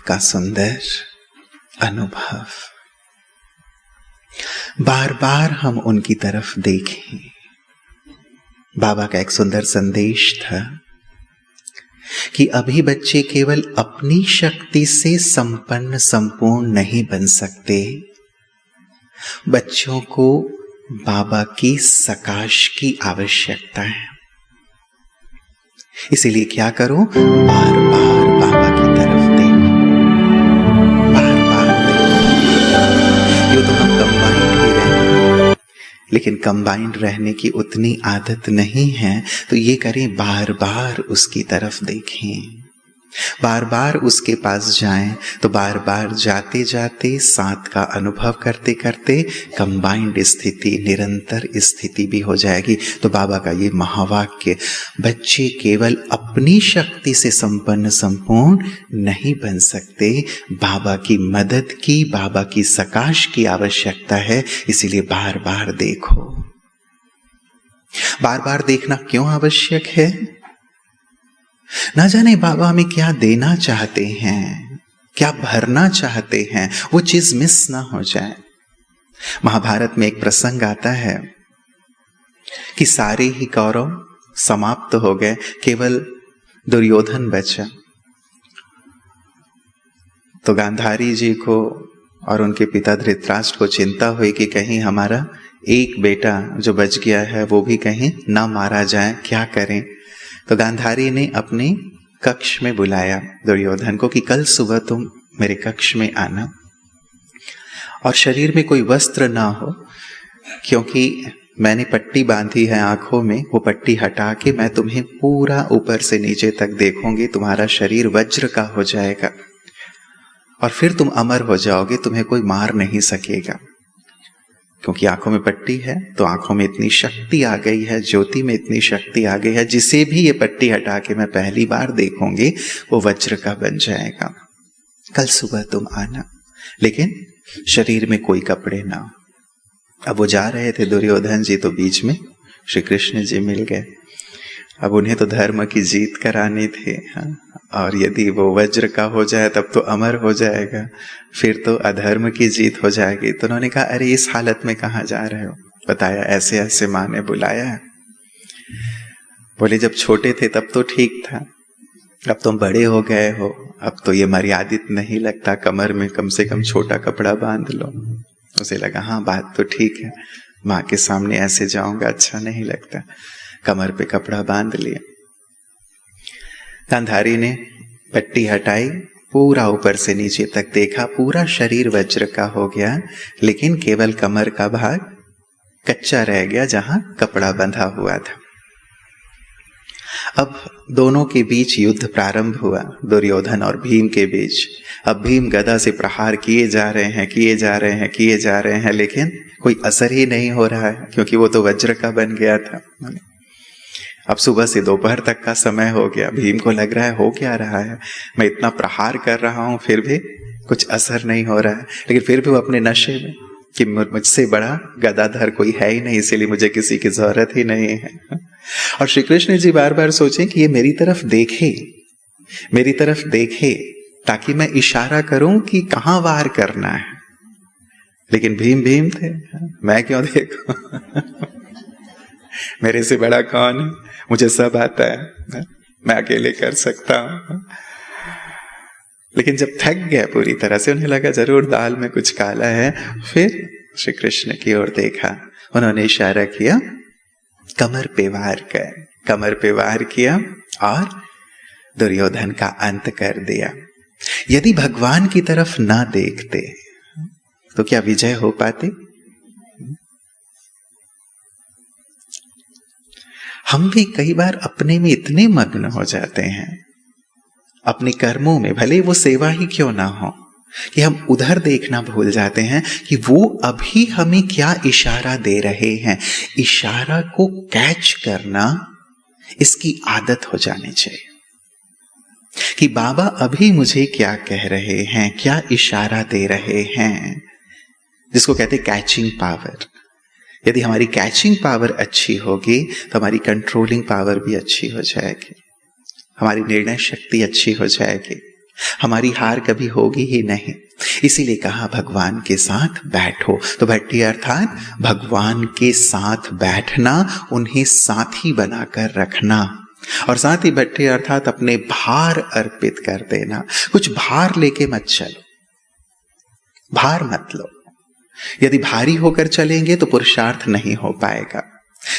का सुंदर अनुभव। बार बार हम उनकी तरफ देखें। बाबा का एक सुंदर संदेश था कि अभी बच्चे केवल अपनी शक्ति से संपन्न संपूर्ण नहीं बन सकते, बच्चों को बाबा की सकाश की आवश्यकता है। इसीलिए क्या करो, बार बार बाबा की तरफ देखो, बार बार देखो। ये तो हम कंबाइंड ही रहे, लेकिन कंबाइंड रहने की उतनी आदत नहीं है, तो ये करें, बार बार उसकी तरफ देखें, बार बार उसके पास जाएं, तो बार बार जाते जाते साथ का अनुभव करते करते कंबाइंड स्थिति, निरंतर स्थिति भी हो जाएगी। तो बाबा का ये महावाक्य, बच्चे केवल अपनी शक्ति से संपन्न संपूर्ण नहीं बन सकते, बाबा की मदद की, बाबा की सकाश की आवश्यकता है। इसीलिए बार बार देखो। बार बार देखना क्यों आवश्यक है? ना जाने बाबा हमें क्या देना चाहते हैं, क्या भरना चाहते हैं, वो चीज मिस ना हो जाए। महाभारत में एक प्रसंग आता है कि सारे ही कौरव समाप्त हो गए, केवल दुर्योधन बचा। तो गांधारी जी को और उनके पिता धृतराष्ट्र को चिंता हुई कि कहीं हमारा एक बेटा जो बच गया है वो भी कहीं ना मारा जाए, क्या करें। तो गांधारी ने अपने कक्ष में बुलाया दुर्योधन को कि कल सुबह तुम मेरे कक्ष में आना, और शरीर में कोई वस्त्र ना हो, क्योंकि मैंने पट्टी बांधी है आंखों में, वो पट्टी हटा के मैं तुम्हें पूरा ऊपर से नीचे तक देखूंगी, तुम्हारा शरीर वज्र का हो जाएगा और फिर तुम अमर हो जाओगे, तुम्हें कोई मार नहीं सकेगा। क्योंकि आंखों में पट्टी है तो आंखों में इतनी शक्ति आ गई है, ज्योति में इतनी शक्ति आ गई है, जिसे भी ये पट्टी हटा के मैं पहली बार देखूंगी वो वज्र का बन जाएगा। कल सुबह तुम आना, लेकिन शरीर में कोई कपड़े ना हो। अब वो जा रहे थे दुर्योधन जी, तो बीच में श्री कृष्ण जी मिल गए। अब उन्हें तो धर्म की जीत करानी थी, और यदि वो वज्र का हो जाए तब तो अमर हो जाएगा, फिर तो अधर्म की जीत हो जाएगी। तो उन्होंने कहा, अरे इस हालत में कहाँ जा रहे हो? बताया ऐसे ऐसे माँ ने बुलाया है। बोले जब छोटे थे तब तो ठीक था, अब तुम बड़े हो गए हो, अब तो ये मर्यादित नहीं लगता, कमर में कम से कम छोटा कपड़ा बांध लो। उसे लगा हाँ बात तो ठीक है, माँ के सामने ऐसे जाऊंगा अच्छा नहीं लगता, कमर पे कपड़ा बांध लिया। गांधारी ने पट्टी हटाई, पूरा ऊपर से नीचे तक देखा, पूरा शरीर वज्र का हो गया, लेकिन केवल कमर का भाग कच्चा रह गया जहां कपड़ा बंधा हुआ था। अब दोनों के बीच युद्ध प्रारंभ हुआ, दुर्योधन और भीम के बीच। अब भीम गदा से प्रहार किए जा रहे हैं, किए जा रहे हैं, किए जा रहे हैं, लेकिन कोई असर ही नहीं हो रहा है, क्योंकि वो तो वज्र का बन गया था। अब सुबह से दोपहर तक का समय हो गया, भीम को लग रहा है हो क्या रहा है, मैं इतना प्रहार कर रहा हूं फिर भी कुछ असर नहीं हो रहा है। लेकिन फिर भी वो अपने नशे में कि मुझसे बड़ा गदाधर कोई है ही नहीं, इसीलिए मुझे किसी की जरूरत ही नहीं है। और श्री कृष्ण जी बार बार सोचे कि ये मेरी तरफ देखे, मेरी तरफ देखे, ताकि मैं इशारा करूं कि कहां वार करना है। लेकिन भीम भीम थे, मैं क्यों देखूं? मेरे से बड़ा कौन है, मुझे सब आता है, मैं अकेले कर सकता हूं। लेकिन जब थक गया पूरी तरह से, उन्हें लगा जरूर दाल में कुछ काला है, फिर श्री कृष्ण की ओर देखा, उन्होंने इशारा किया, कमर पे वार कर, कमर पे वार किया और दुर्योधन का अंत कर दिया। यदि भगवान की तरफ ना देखते तो क्या विजय हो पाती? हम भी कई बार अपने में इतने मग्न हो जाते हैं, अपने कर्मों में, भले वो सेवा ही क्यों ना हो, कि हम उधर देखना भूल जाते हैं कि वो अभी हमें क्या इशारा दे रहे हैं। इशारा को कैच करना, इसकी आदत हो जानी चाहिए कि बाबा अभी मुझे क्या कह रहे हैं, क्या इशारा दे रहे हैं, जिसको कहते कैचिंग पावर। यदि हमारी कैचिंग पावर अच्छी होगी तो हमारी कंट्रोलिंग पावर भी अच्छी हो जाएगी, हमारी निर्णय शक्ति अच्छी हो जाएगी, हमारी हार कभी होगी ही नहीं। इसीलिए कहा भगवान के साथ बैठो। तो भट्टी अर्थात भगवान के साथ बैठना, उन्हें साथी बनाकर रखना। और साथ ही भट्टी अर्थात अपने भार अर्पित कर देना। कुछ भार लेके मत चलो, भार मत लो। यदि भारी होकर चलेंगे तो पुरुषार्थ नहीं हो पाएगा।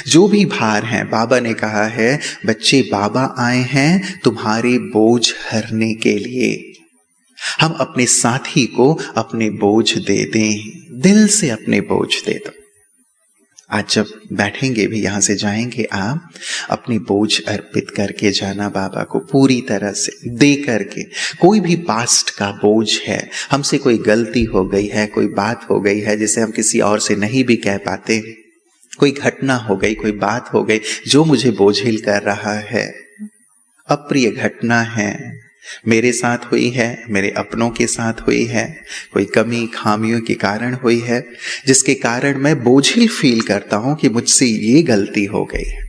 जो भी भार हैं, बाबा ने कहा है बच्चे बाबा आए हैं तुम्हारे बोझ हरने के लिए। हम अपने साथी को अपने बोझ दे दें, दिल से अपने बोझ दे दो। आज जब बैठेंगे भी, यहां से जाएंगे, आप अपने बोझ अर्पित करके जाना बाबा को, पूरी तरह से दे करके। कोई भी पास्ट का बोझ है, हमसे कोई गलती हो गई है, कोई बात हो गई है जिसे हम किसी और से नहीं भी कह पाते, कोई घटना हो गई, कोई बात हो गई जो मुझे बोझिल कर रहा है, अप्रिय घटना है, मेरे साथ हुई है, मेरे अपनों के साथ हुई है, कोई कमी खामियों के कारण हुई है, जिसके कारण मैं बोझिल फील करता हूं कि मुझसे ये गलती हो गई है।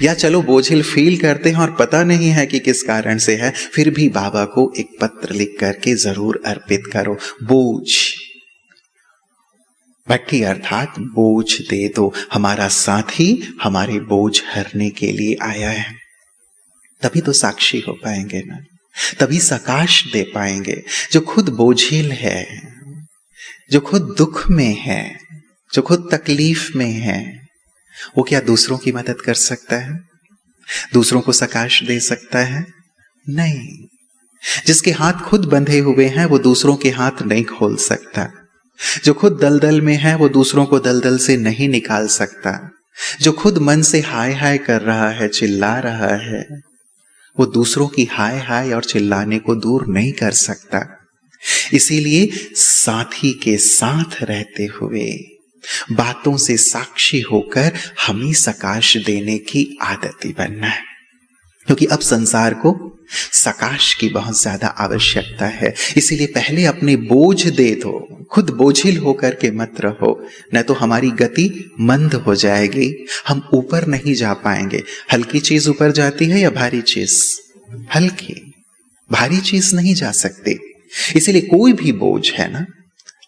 या चलो बोझिल फील करते हैं और पता नहीं है कि किस कारण से है, फिर भी बाबा को एक पत्र लिख करके जरूर अर्पित करो। बोझ, भट्टी अर्थात बोझ दे दो। हमारा साथी हमारे बोझ हरने के लिए आया है, तभी तो साक्षी हो पाएंगे ना, तभी सकाश दे पाएंगे। जो खुद बोझिल है, जो खुद दुख में है, जो खुद तकलीफ में है, वो क्या दूसरों की मदद कर सकता है? दूसरों को सकाश दे सकता है? नहीं। जिसके हाथ खुद बंधे हुए हैं वो दूसरों के हाथ नहीं खोल सकता। जो खुद दलदल में है वो दूसरों को दलदल से नहीं निकाल सकता। जो खुद मन से हाय हाय कर रहा है, चिल्ला रहा है, वो दूसरों की हाय हाय और चिल्लाने को दूर नहीं कर सकता। इसीलिए साथी के साथ रहते हुए बातों से साक्षी होकर हमें सकाश देने की आदती बनना है, क्योंकि अब संसार को सकाश की बहुत ज्यादा आवश्यकता है। इसीलिए पहले अपने बोझ दे दो, खुद बोझिल होकर के मत रहो, न तो हमारी गति मंद हो जाएगी, हम ऊपर नहीं जा पाएंगे। हल्की चीज ऊपर जाती है या भारी चीज? हल्की, भारी चीज नहीं जा सकती। इसीलिए कोई भी बोझ है ना,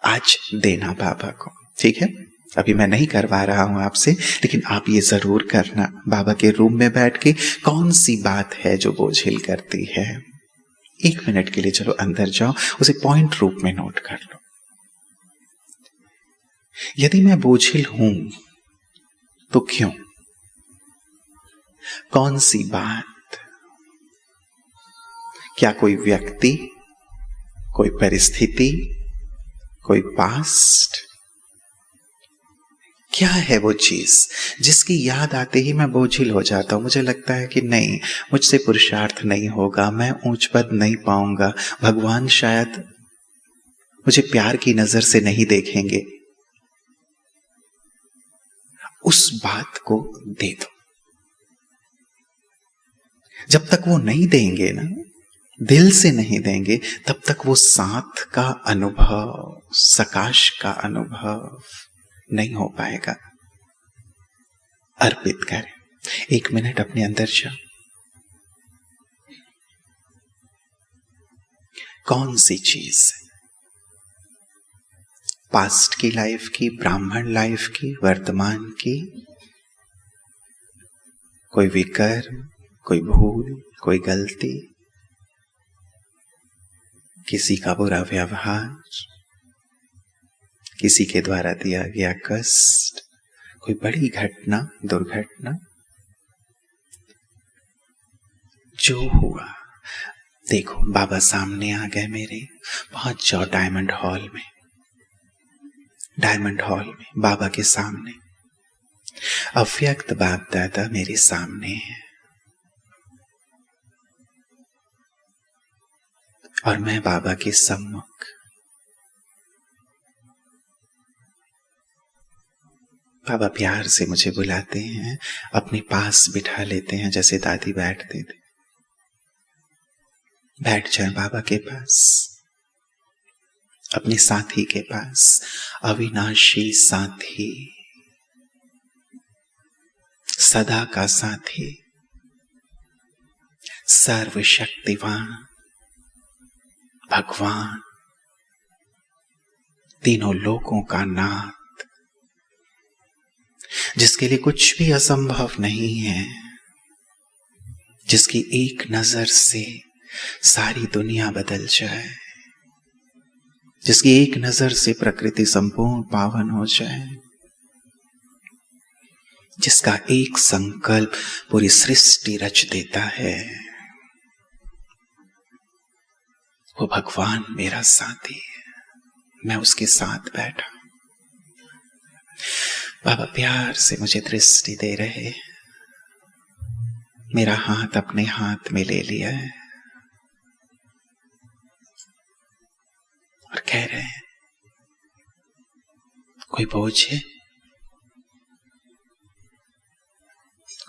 आज देना बाबा को, ठीक है? अभी मैं नहीं करवा रहा हूं आपसे, लेकिन आप ये जरूर करना। बाबा के रूम में बैठ के कौन सी बात है जो बोझिल करती है, 1 मिनट के लिए चलो अंदर जाओ, उसे पॉइंट रूप में नोट कर लो। यदि मैं बोझिल हूं तो क्यों? कौन सी बात? क्या कोई व्यक्ति, कोई परिस्थिति, कोई पास्ट? क्या है वो चीज जिसकी याद आते ही मैं बोझिल हो जाता हूं? मुझे लगता है कि नहीं, मुझसे पुरुषार्थ नहीं होगा, मैं ऊंच पद नहीं पाऊंगा, भगवान शायद मुझे प्यार की नजर से नहीं देखेंगे। उस बात को दे दो। जब तक वो नहीं देंगे ना, दिल से नहीं देंगे, तब तक वो साथ का अनुभव, सकाश का अनुभव नहीं हो पाएगा। अर्पित करें, 1 मिनट अपने अंदर जाओ। कौन सी चीज? पास्ट की लाइफ की, ब्राह्मण लाइफ की, वर्तमान की? कोई विकर्म, कोई भूल, कोई गलती, किसी का बुरा व्यवहार, किसी के द्वारा दिया गया कष्ट, कोई बड़ी घटना, दुर्घटना? जो हुआ, देखो बाबा सामने आ गए मेरे। पहुंच जाओ डायमंड हॉल में, डायमंड हॉल में बाबा के सामने। अव्यक्त बाप दादा मेरे सामने है और मैं बाबा के सम्मुख। बाबा प्यार से मुझे बुलाते हैं, अपने पास बिठा लेते हैं, जैसे दादी बैठते थे। बैठ जाए बाबा के पास, अपने साथी के पास, अविनाशी साथी, सदा का साथी, सर्वशक्तिवान भगवान, तीनों लोकों का नाथ, जिसके लिए कुछ भी असंभव नहीं है, जिसकी एक नजर से सारी दुनिया बदल जाए, जिसकी एक नजर से प्रकृति संपूर्ण पावन हो जाए, जिसका एक संकल्प पूरी सृष्टि रच देता है, वो भगवान मेरा साथी है। मैं उसके साथ बैठा। बाबा प्यार से मुझे दृष्टि दे रहे, मेरा हाथ अपने हाथ में ले लिया है और कह रहे हैं, कोई बोझ है,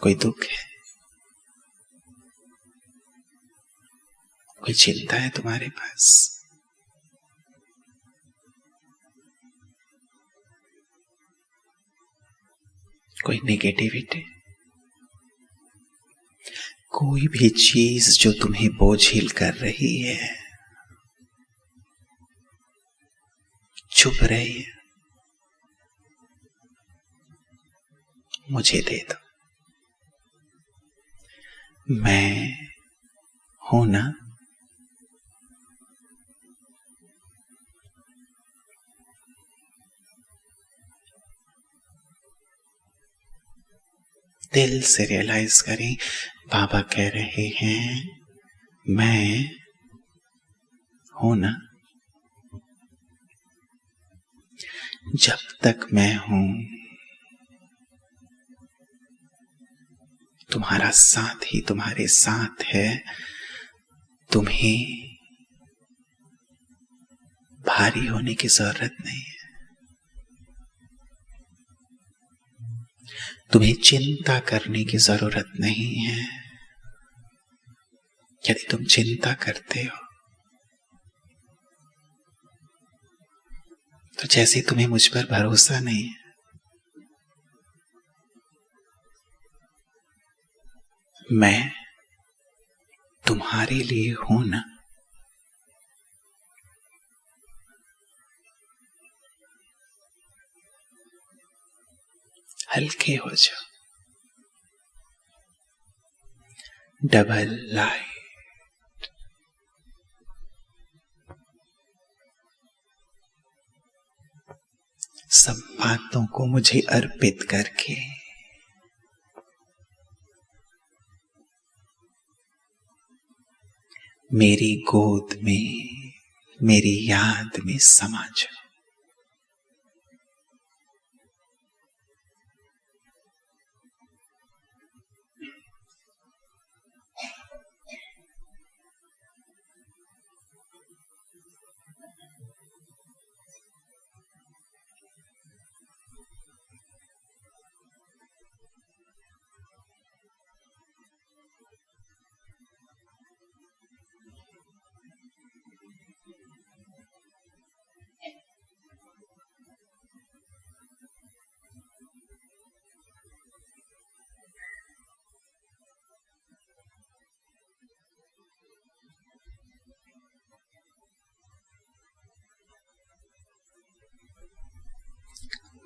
कोई दुख है, कोई चिंता है तुम्हारे पास? कोई नेगेटिविटी, कोई भी चीज जो तुम्हें बोझिल कर रही है, चुप रही है, मुझे दे दो। मैं हूं ना, दिल से रियलाइज करें, बाबा कह रहे हैं मैं हूं ना। जब तक मैं हूं, तुम्हारा साथ ही तुम्हारे साथ है। तुम्हें भारी होने की जरूरत नहीं है, तुम्हें चिंता करने की जरूरत नहीं है। यदि तुम चिंता करते हो तो जैसे तुम्हें मुझ पर भरोसा नहीं है, मैं तुम्हारे लिए हूं ना। हल्के हो जाओ। Double light. सब बातों को मुझे अर्पित करके मेरी गोद में, मेरी याद में समा जाओ।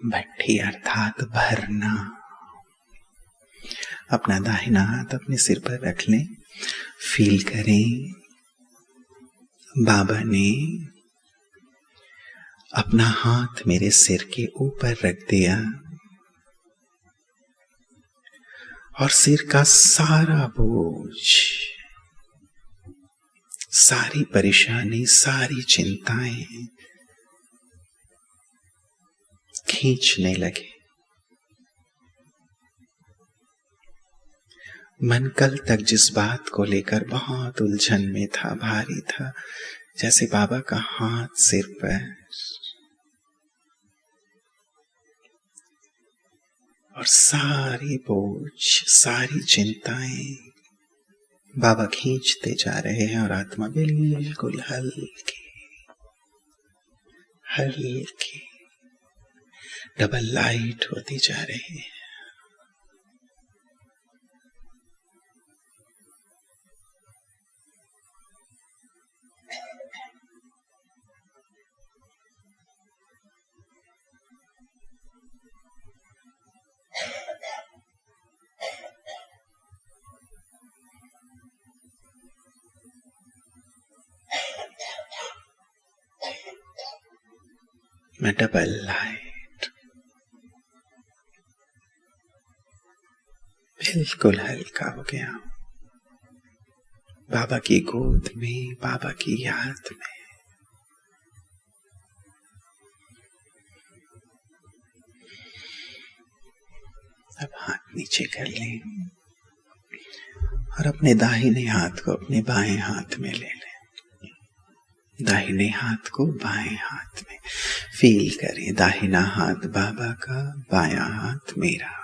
भट्ठी अर्थात भरना। अपना दाहिना हाथ अपने सिर पर रख लें। फील करें बाबा ने अपना हाथ मेरे सिर के ऊपर रख दिया और सिर का सारा बोझ, सारी परेशानी, सारी चिंताएं खींचने लगे। मन कल तक जिस बात को लेकर बहुत उलझन में था, भारी था, जैसे बाबा का हाथ सिर पर और सारी बोझ, सारी चिंताएं बाबा खींचते जा रहे हैं और आत्मा बिल्कुल हल्की हल्की डबल लाइट होती जा रही है। मैं डबल लाइट बिल्कुल हल्का हो गया हूं, बाबा की गोद में, बाबा की याद में। अब हाथ नीचे कर लें और अपने दाहिने हाथ को अपने बाएं हाथ में ले लें। दाहिने हाथ को बाएं हाथ में फील करें। दाहिना हाथ बाबा का, बायां हाथ मेरा।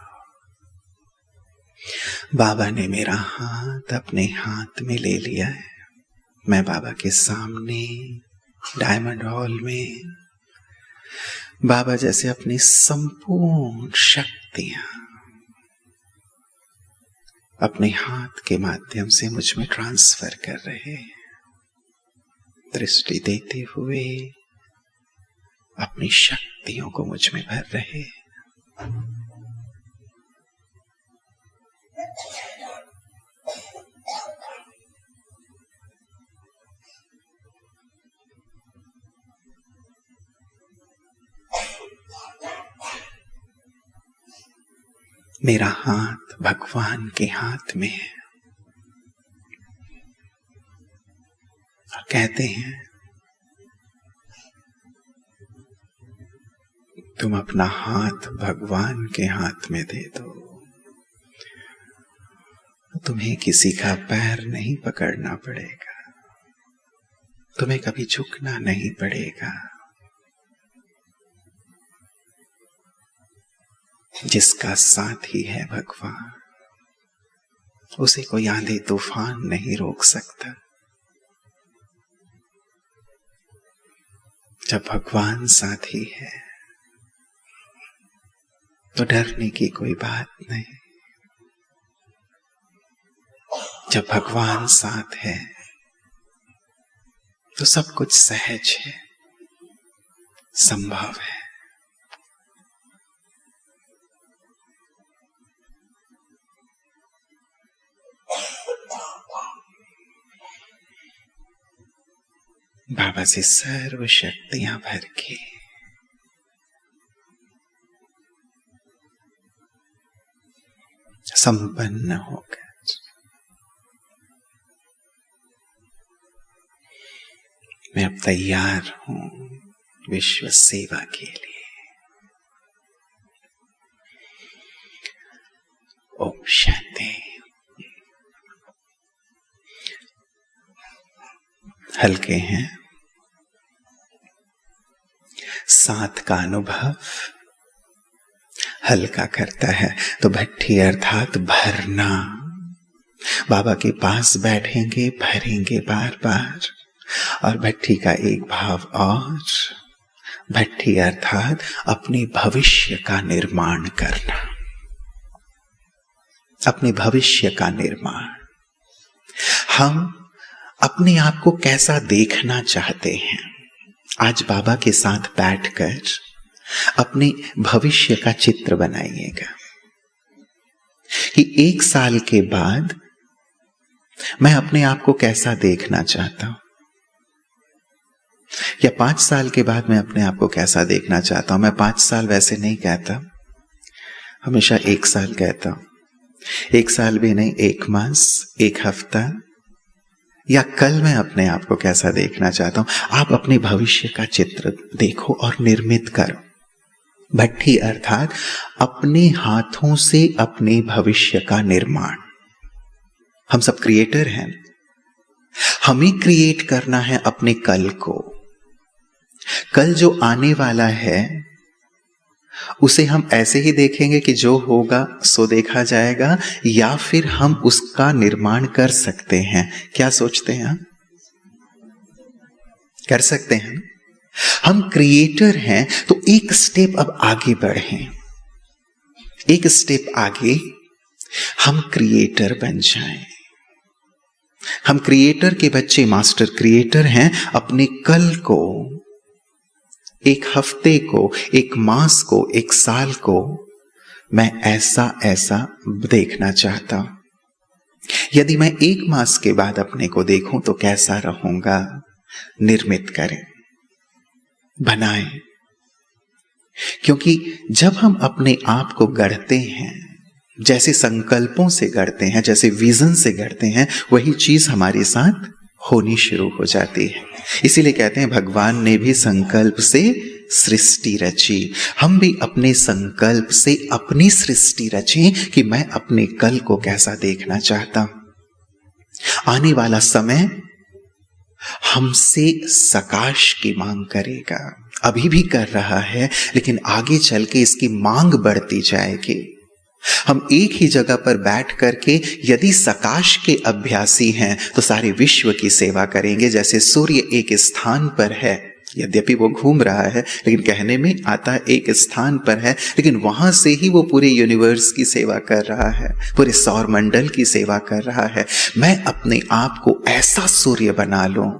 बाबा ने मेरा हाथ अपने हाथ में ले लिया है। मैं बाबा के सामने डायमंड हॉल में बाबा जैसे अपनी संपूर्ण शक्तियां अपने हाथ के माध्यम से मुझ में ट्रांसफर कर रहे हैं। दृष्टि देते हुए अपनी शक्तियों को मुझ में भर रहे हैं। मेरा हाथ भगवान के हाथ में है और कहते हैं तुम अपना हाथ भगवान के हाथ में दे दो, तुम्हें किसी का पैर नहीं पकड़ना पड़ेगा, तुम्हें कभी झुकना नहीं पड़ेगा। जिसका साथी है भगवान, उसे कोई आंधी तूफान नहीं रोक सकता। जब भगवान साथी है तो डरने की कोई बात नहीं। जब भगवान साथ है तो सब कुछ सहज है, संभव है। बाबा से सर्व शक्तियां भर के संपन्न होकर मैं अब तैयार हूं विश्व सेवा के लिए। ओम शांति। हल्के हैं, साथ का अनुभव हल्का करता है। तो भट्ठी अर्थात भरना। बाबा के पास बैठेंगे, भरेंगे बार बार। और भट्ठी का एक भाव और, भट्ठी अर्थात अपने भविष्य का निर्माण करना, अपने भविष्य का निर्माण। हम अपने आप को कैसा देखना चाहते हैं, आज बाबा के साथ बैठकर अपने भविष्य का चित्र बनाइएगा कि 1 साल के बाद मैं अपने आप को कैसा देखना चाहता हूं, या 5 साल के बाद मैं अपने आप को कैसा देखना चाहता हूं। मैं 5 साल वैसे नहीं कहता, हमेशा 1 साल कहता हूं। 1 साल भी नहीं, 1 मास, 1 हफ्ता, या कल मैं अपने आप को कैसा देखना चाहता हूं। आप अपने भविष्य का चित्र देखो और निर्मित करो। भट्ठी अर्थात अपने हाथों से अपने भविष्य का निर्माण। हम सब क्रिएटर हैं, हमें क्रिएट करना है अपने कल को। कल जो आने वाला है उसे हम ऐसे ही देखेंगे कि जो होगा सो देखा जाएगा, या फिर हम उसका निर्माण कर सकते हैं। क्या सोचते हैं? कर सकते हैं। हम क्रिएटर हैं तो एक स्टेप अब आगे बढ़ें, एक स्टेप आगे हम क्रिएटर बन जाएं। हम क्रिएटर के बच्चे, मास्टर क्रिएटर हैं। अपने कल को, 1 हफ्ते को, 1 मास को, 1 साल को मैं ऐसा ऐसा देखना चाहता हूं। यदि मैं 1 मास के बाद अपने को देखूं तो कैसा रहूंगा, निर्मित करें, बनाएं। क्योंकि जब हम अपने आप को गढ़ते हैं, जैसे संकल्पों से गढ़ते हैं, जैसे विजन से गढ़ते हैं, वही चीज हमारे साथ होनी शुरू हो जाती है। इसीलिए कहते हैं भगवान ने भी संकल्प से सृष्टि रची। हम भी अपने संकल्प से अपनी सृष्टि रचें कि मैं अपने कल को कैसा देखना चाहता हूं। आने वाला समय हमसे सकाश की मांग करेगा, अभी भी कर रहा है, लेकिन आगे चल के इसकी मांग बढ़ती जाएगी। हम एक ही जगह पर बैठ करके यदि सकाश के अभ्यासी हैं तो सारे विश्व की सेवा करेंगे। जैसे सूर्य एक स्थान पर है, यद्यपि वो घूम रहा है, लेकिन कहने में आता है एक स्थान पर है, लेकिन वहां से ही वो पूरे यूनिवर्स की सेवा कर रहा है, पूरे सौर मंडल की सेवा कर रहा है। मैं अपने आप को ऐसा सूर्य बना लूं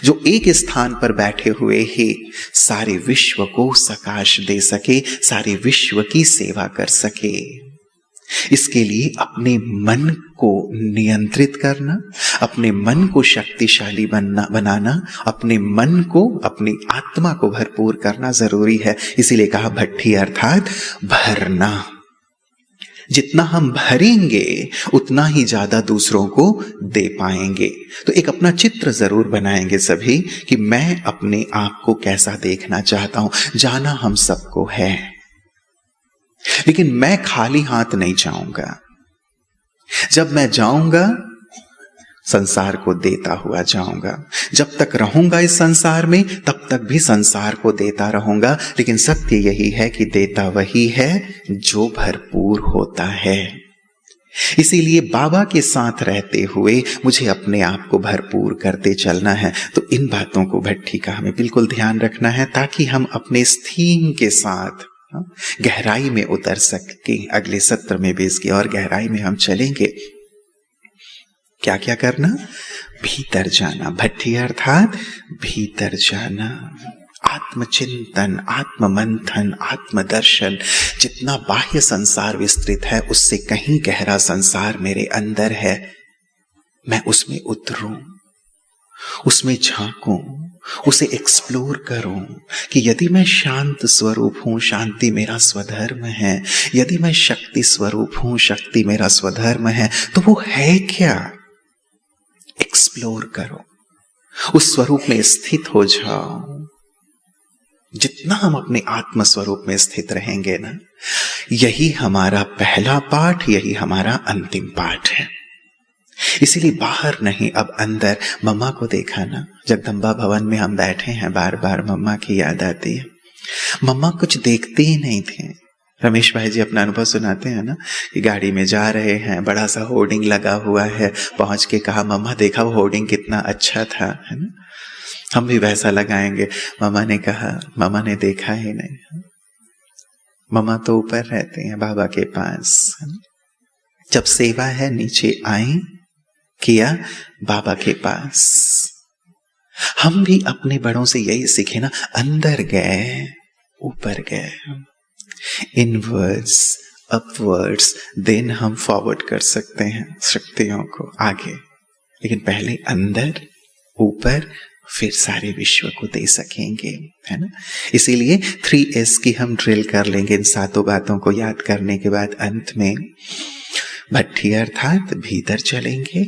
जो एक स्थान पर बैठे हुए ही सारे विश्व को सकाश दे सके, सारे विश्व की सेवा कर सके। इसके लिए अपने मन को नियंत्रित करना, अपने मन को शक्तिशाली बनाना, अपने मन को, अपनी आत्मा को भरपूर करना जरूरी है। इसीलिए कहा भट्ठी अर्थात भरना। जितना हम भरेंगे उतना ही ज्यादा दूसरों को दे पाएंगे। तो एक अपना चित्र जरूर बनाएंगे सभी कि मैं अपने आप को कैसा देखना चाहता हूं। जाना हम सबको है, लेकिन मैं खाली हाथ नहीं जाऊंगा। जब मैं जाऊंगा संसार को देता हुआ जाऊंगा। जब तक रहूंगा इस संसार में तब तक भी संसार को देता रहूंगा। लेकिन सत्य यही है कि देता वही है जो भरपूर होता है। इसीलिए बाबा के साथ रहते हुए मुझे अपने आप को भरपूर करते चलना है। तो इन बातों को भट्टी का हमें बिल्कुल ध्यान रखना है, ताकि हम अपने इस थीम के साथ गहराई में उतर सके। अगले सत्र में भी इसकी और गहराई में हम चलेंगे। क्या क्या करना? भीतर जाना। भट्टी अर्थात भीतर जाना, आत्मचिंतन, आत्ममंथन, आत्मदर्शन। जितना बाह्य संसार विस्तृत है उससे कहीं गहरा संसार मेरे अंदर है। मैं उसमें उतरूं, उसमें झांकूं, उसे एक्सप्लोर करूं कि यदि मैं शांत स्वरूप हूं, शांति मेरा स्वधर्म है। यदि मैं शक्ति स्वरूप हूं, शक्ति मेरा स्वधर्म है, तो वो है क्या? एक्सप्लोर करो, उस स्वरूप में स्थित हो जाओ। जितना हम अपने आत्म स्वरूप में स्थित रहेंगे ना, यही हमारा पहला पाठ, यही हमारा अंतिम पाठ है। इसीलिए बाहर नहीं, अब अंदर। मम्मा को देखा ना, जगदम्बा भवन में हम बैठे हैं, बार बार मम्मा की याद आती है। मम्मा कुछ देखते ही नहीं थे। रमेश भाई जी अपना अनुभव सुनाते हैं ना कि गाड़ी में जा रहे हैं, बड़ा सा होर्डिंग लगा हुआ है, पहुंच के कहा मम्मा देखा वो होर्डिंग कितना अच्छा था, है ना, हम भी वैसा लगाएंगे। मम्मा ने कहा मम्मा ने देखा ही नहीं, मम्मा तो ऊपर रहते हैं बाबा के पास। जब सेवा है नीचे आई, किया बाबा के पास। हम भी अपने बड़ों से यही सीखे ना, अंदर गए, ऊपर गए, इनवर्ड्स, अपवर्ड्स, देन हम फॉरवर्ड कर सकते हैं शक्तियों को आगे। लेकिन पहले अंदर, ऊपर, फिर सारे विश्व को दे सकेंगे, है ना। इसीलिए 3S की हम ड्रिल कर लेंगे इन सातों बातों को याद करने के बाद। अंत में भट्टी अर्थात भीतर चलेंगे,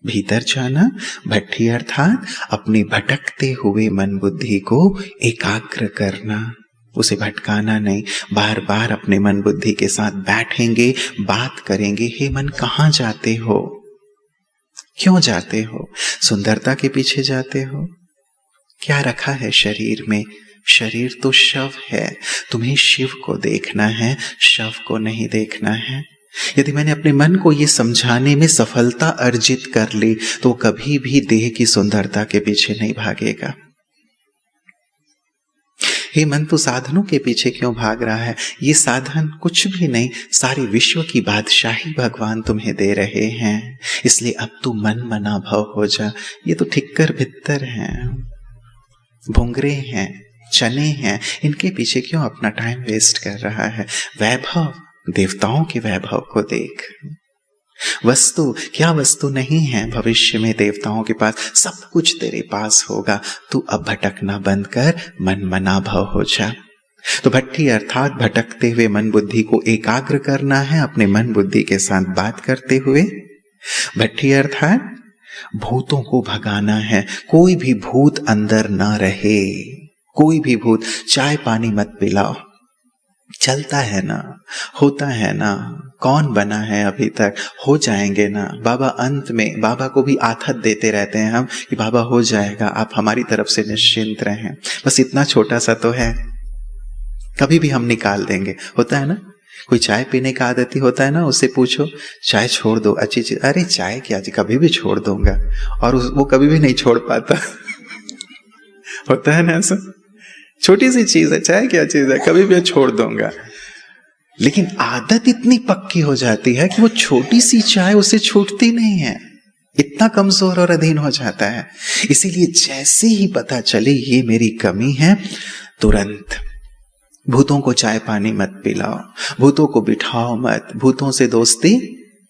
भीतर जाना। भट्टी अर्थात अपने भटकते हुए मन बुद्धि को एकाग्र करना, उसे भटकाना नहीं। बार बार अपने मन बुद्धि के साथ बैठेंगे, बात करेंगे। हे मन, कहाँ जाते हो? क्यों जाते हो? सुंदरता के पीछे जाते हो? क्या रखा है शरीर में? शरीर तो शव है, तुम्हें शिव को देखना है, शव को नहीं देखना है। यदि मैंने अपने मन को ये समझाने में सफलता अर्जित कर ली तो कभी भी देह की सुंदरता के पीछे नहीं भागेगा। हे मन, तू साधनों के पीछे क्यों भाग रहा है? ये साधन कुछ भी नहीं, सारे विश्व की बादशाही भगवान तुम्हें दे रहे हैं। इसलिए अब तू मन मना भव हो जा। ये तो ठिक्कर भित्तर हैं, भुंगरे हैं, चने हैं, इनके पीछे क्यों अपना टाइम वेस्ट कर रहा है? वैभव, देवताओं के वैभव को देख। वस्तु, क्या वस्तु नहीं है भविष्य में देवताओं के पास? सब कुछ तेरे पास होगा। तू अब भटकना बंद कर, मन मना भव हो जा। तो भट्टी अर्थात भटकते हुए मन बुद्धि को एकाग्र करना है, अपने मन बुद्धि के साथ बात करते हुए। भट्टी अर्थात भूतों को भगाना है। कोई भी भूत अंदर ना रहे, कोई भी भूत। चाय पानी मत पिलाओ, चलता है ना, होता है ना, कौन बना है अभी तक, हो जाएंगे ना। बाबा अंत में, बाबा को भी आथत देते रहते हैं हम कि बाबा हो जाएगा, आप हमारी तरफ से निश्चिंत रहें। बस इतना छोटा सा तो है, कभी भी हम निकाल देंगे। होता है ना, कोई चाय पीने का आदती होता है ना, उससे पूछो चाय छोड़ दो, अच्छी चीज। अरे चाय क्या जी, कभी भी छोड़ दूंगा, और वो कभी भी नहीं छोड़ पाता। होता है ना ऐसा, छोटी सी चीज है, चाहे क्या चीज है, कभी भी छोड़ दूंगा। लेकिन आदत इतनी पक्की हो जाती है कि वो छोटी सी चाय उसे छूटती नहीं है, इतना कमजोर और अधीन हो जाता है। इसीलिए जैसे ही पता चले ये मेरी कमी है, तुरंत भूतों को चाय पानी मत पिलाओ, भूतों को बिठाओ मत। भूतों से दोस्ती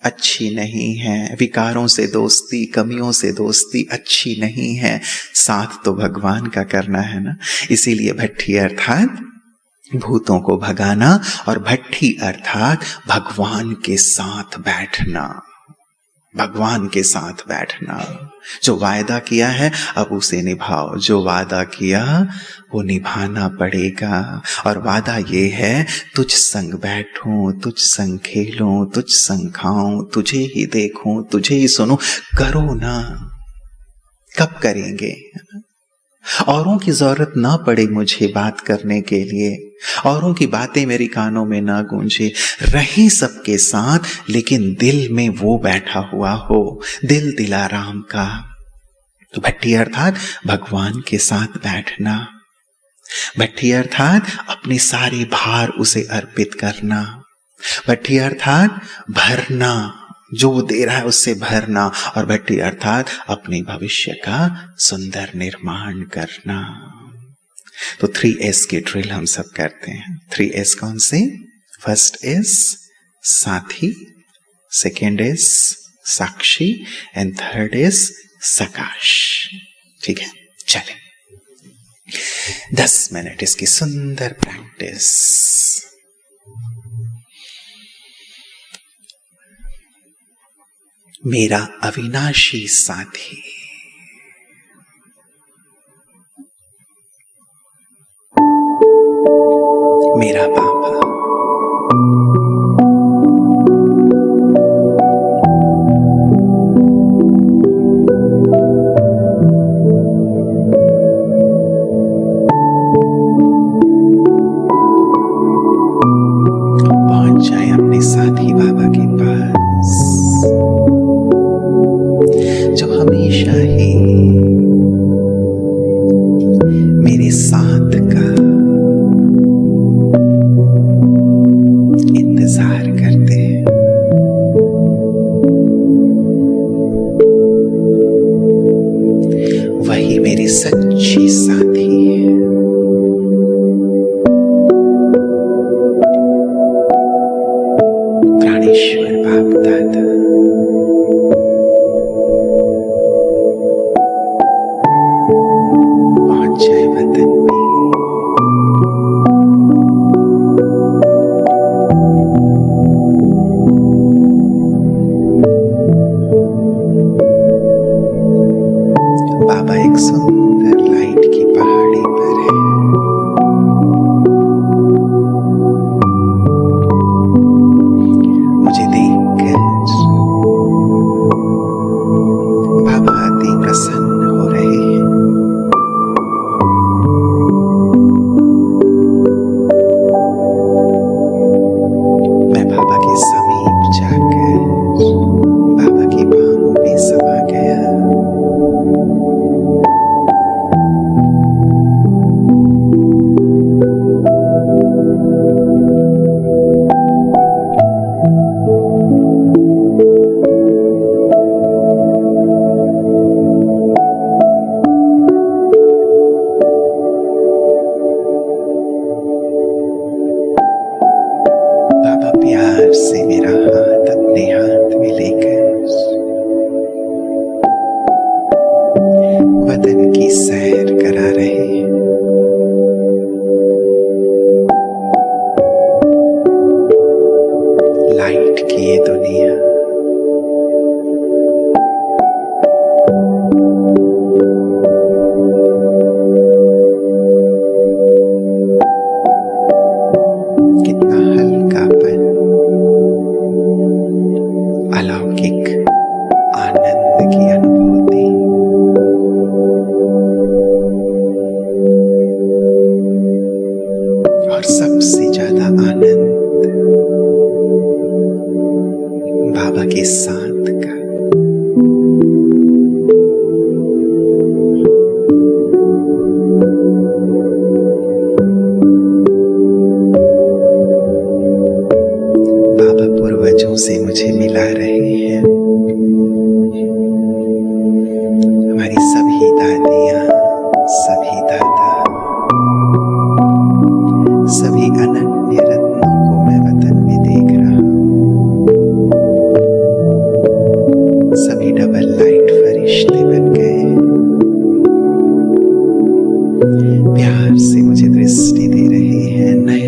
अच्छी नहीं है, विकारों से दोस्ती, कमियों से दोस्ती अच्छी नहीं है। साथ तो भगवान का करना है ना। इसीलिए भट्टी अर्थात भूतों को भगाना और भट्ठी अर्थात भगवान के साथ बैठना, भगवान के साथ बैठना। जो वायदा किया है अब उसे निभाओ, जो वादा किया वो निभाना पड़ेगा। और वादा ये है, तुझ संग बैठूं, तुझ संग खेलूं, तुझ संग खाऊं, तुझे ही देखूं, तुझे ही सुनूं। करो ना, कब करेंगे? औरों की जरूरत ना पड़े मुझे बात करने के लिए, औरों की बातें मेरी कानों में ना गूंजे, रही सबके साथ लेकिन दिल में वो बैठा हुआ हो, दिल दिलाराम का। तो भट्ठी अर्थात भगवान के साथ बैठना, भट्ठी अर्थात अपने सारे भार उसे अर्पित करना, भट्ठी अर्थात भरना, जो वो दे रहा है उससे भरना, और भट्ठी अर्थात अपने भविष्य का सुंदर निर्माण करना। तो 3S की ड्रिल हम सब करते हैं। 3S कौन से? फर्स्ट S साथी, second S Sakshi and third S सकाश। ठीक है, चलें 10 मिनट इसकी सुंदर प्रैक्टिस। मेरा अविनाशी साथी, मेरा बाबा, पहुंच जाए अपने साथी बाबा के पास, जो हमेशा ही मेरे साथ का इंतजार करते हैं। वही मेरे सच्चे साथी है। प्राणेश्वर बाप दादा, पहुंच जाए वतन में। बाबा एक सुंदर लाइट की पहाड़ी पर है। मुझे देखकर बाबा अति प्रसन्न हो रहे हैं। मैं बाबा के समीप जाकर बाबा की बाहों में समा गया। बाबा प्यार से मेरा हाथ अपने हाथ में लेकर वतन की सैर करा रहे हैं। लाइट की ये दुनिया, कितना हल्कापन, अलौकिक आनंद की अनुभूति। और सबसे ज्यादा आनंद बाबा के साथ का। बाबा पूर्वजों से मुझे मिला रहे हैं। हमारी सभी दादियां, सभी दादा, सभी अनन्य रत्नों को मैं वतन में देख रहा हूं। सभी डबल लाइट फरिश्ते बन गए। प्यार से मुझे दृष्टि दे रहे हैं, नयन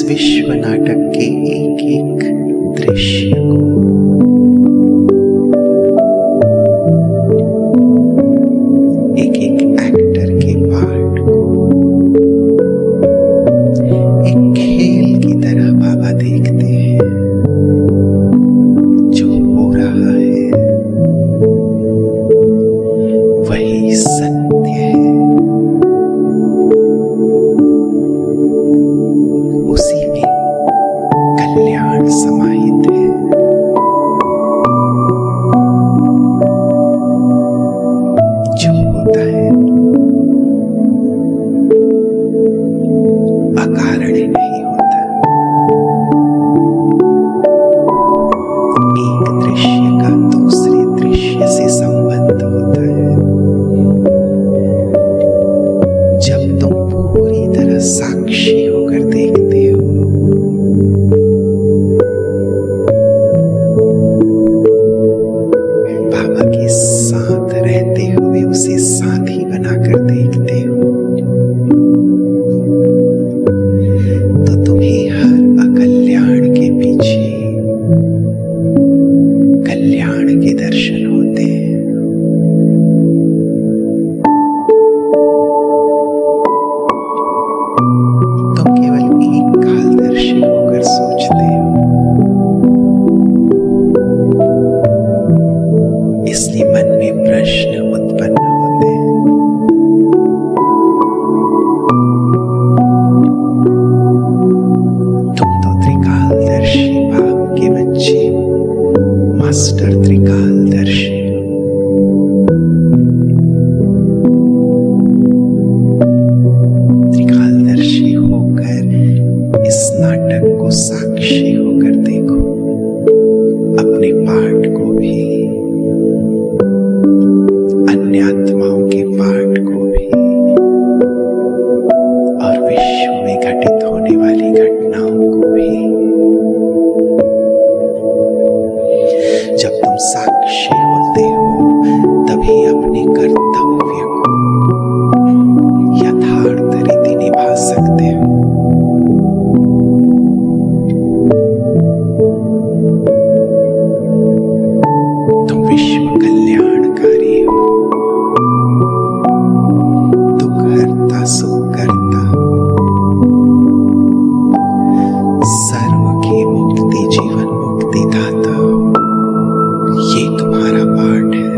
विश्व नाटक के एक एक दृश्य को, एक एक एक्टर के पार्ट को एक खेल की तरह बाबा देखते हैं। जो हो रहा है वही सत्य है, उसी में कल्याण समाहित है। जो होता है अकारण नहीं होता। एक दृश्य का दूसरे दृश्य से संबंध होता है। जब तुम पूरी तरह साक्षी होकर देखते हो, बाबा के साथ रहते हुए उसे साथी बनाकर देखते हो, तो तुम्हें हर अकल्याण के पीछे कल्याण के दर्शन होते हैं। तुम केवल एक कालदर्शी होकर सोचते हो, इसलिए मन में प्रश्न उत्पन्न होते हैं। तुम तो त्रिकालदर्शी बाप के बच्चे, मास्टर त्रिकालदर्शी। त्रिकालदर्शी होकर इस नाटक को साक्षी होकर देखो, अपने पाठ को भी, अन्य आत्माओं के पाठ को भी, और विश्व में घटित होने वाली घटनाओं को भी। जब तुम साक्षी होते हो तभी अपने कर्तव्य को यथार्थ रीति निभा सकते हो। तुम विश्व कल्याणकारी हो, दुख हरता सुख करता, सर्व की मुक्ति जीवन मुक्ति दाता हो। ये तुम्हारा पाठ है।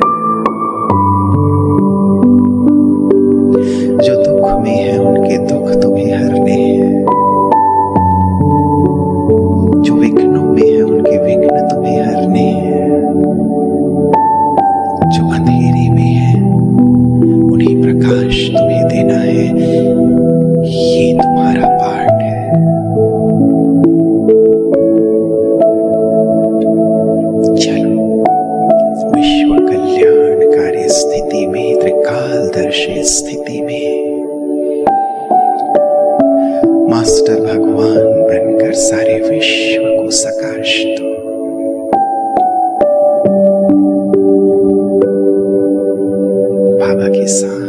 जो दुख में है उनके दुख तुम्हें हरने हैं, जो विघ्नों में है उनके विघ्न तुम्हें हरने हैं, जो अंधेरे में है उन्हें प्रकाश तुम्हें देना है। ये तुम्हारा पाठ है। चलो विश्व कल्याणकारी स्थिति में, त्रिकालदर्शी स्थिति में मास्टर भगवान बनकर सारे विश्व को सकाश दो। बाबा के साथ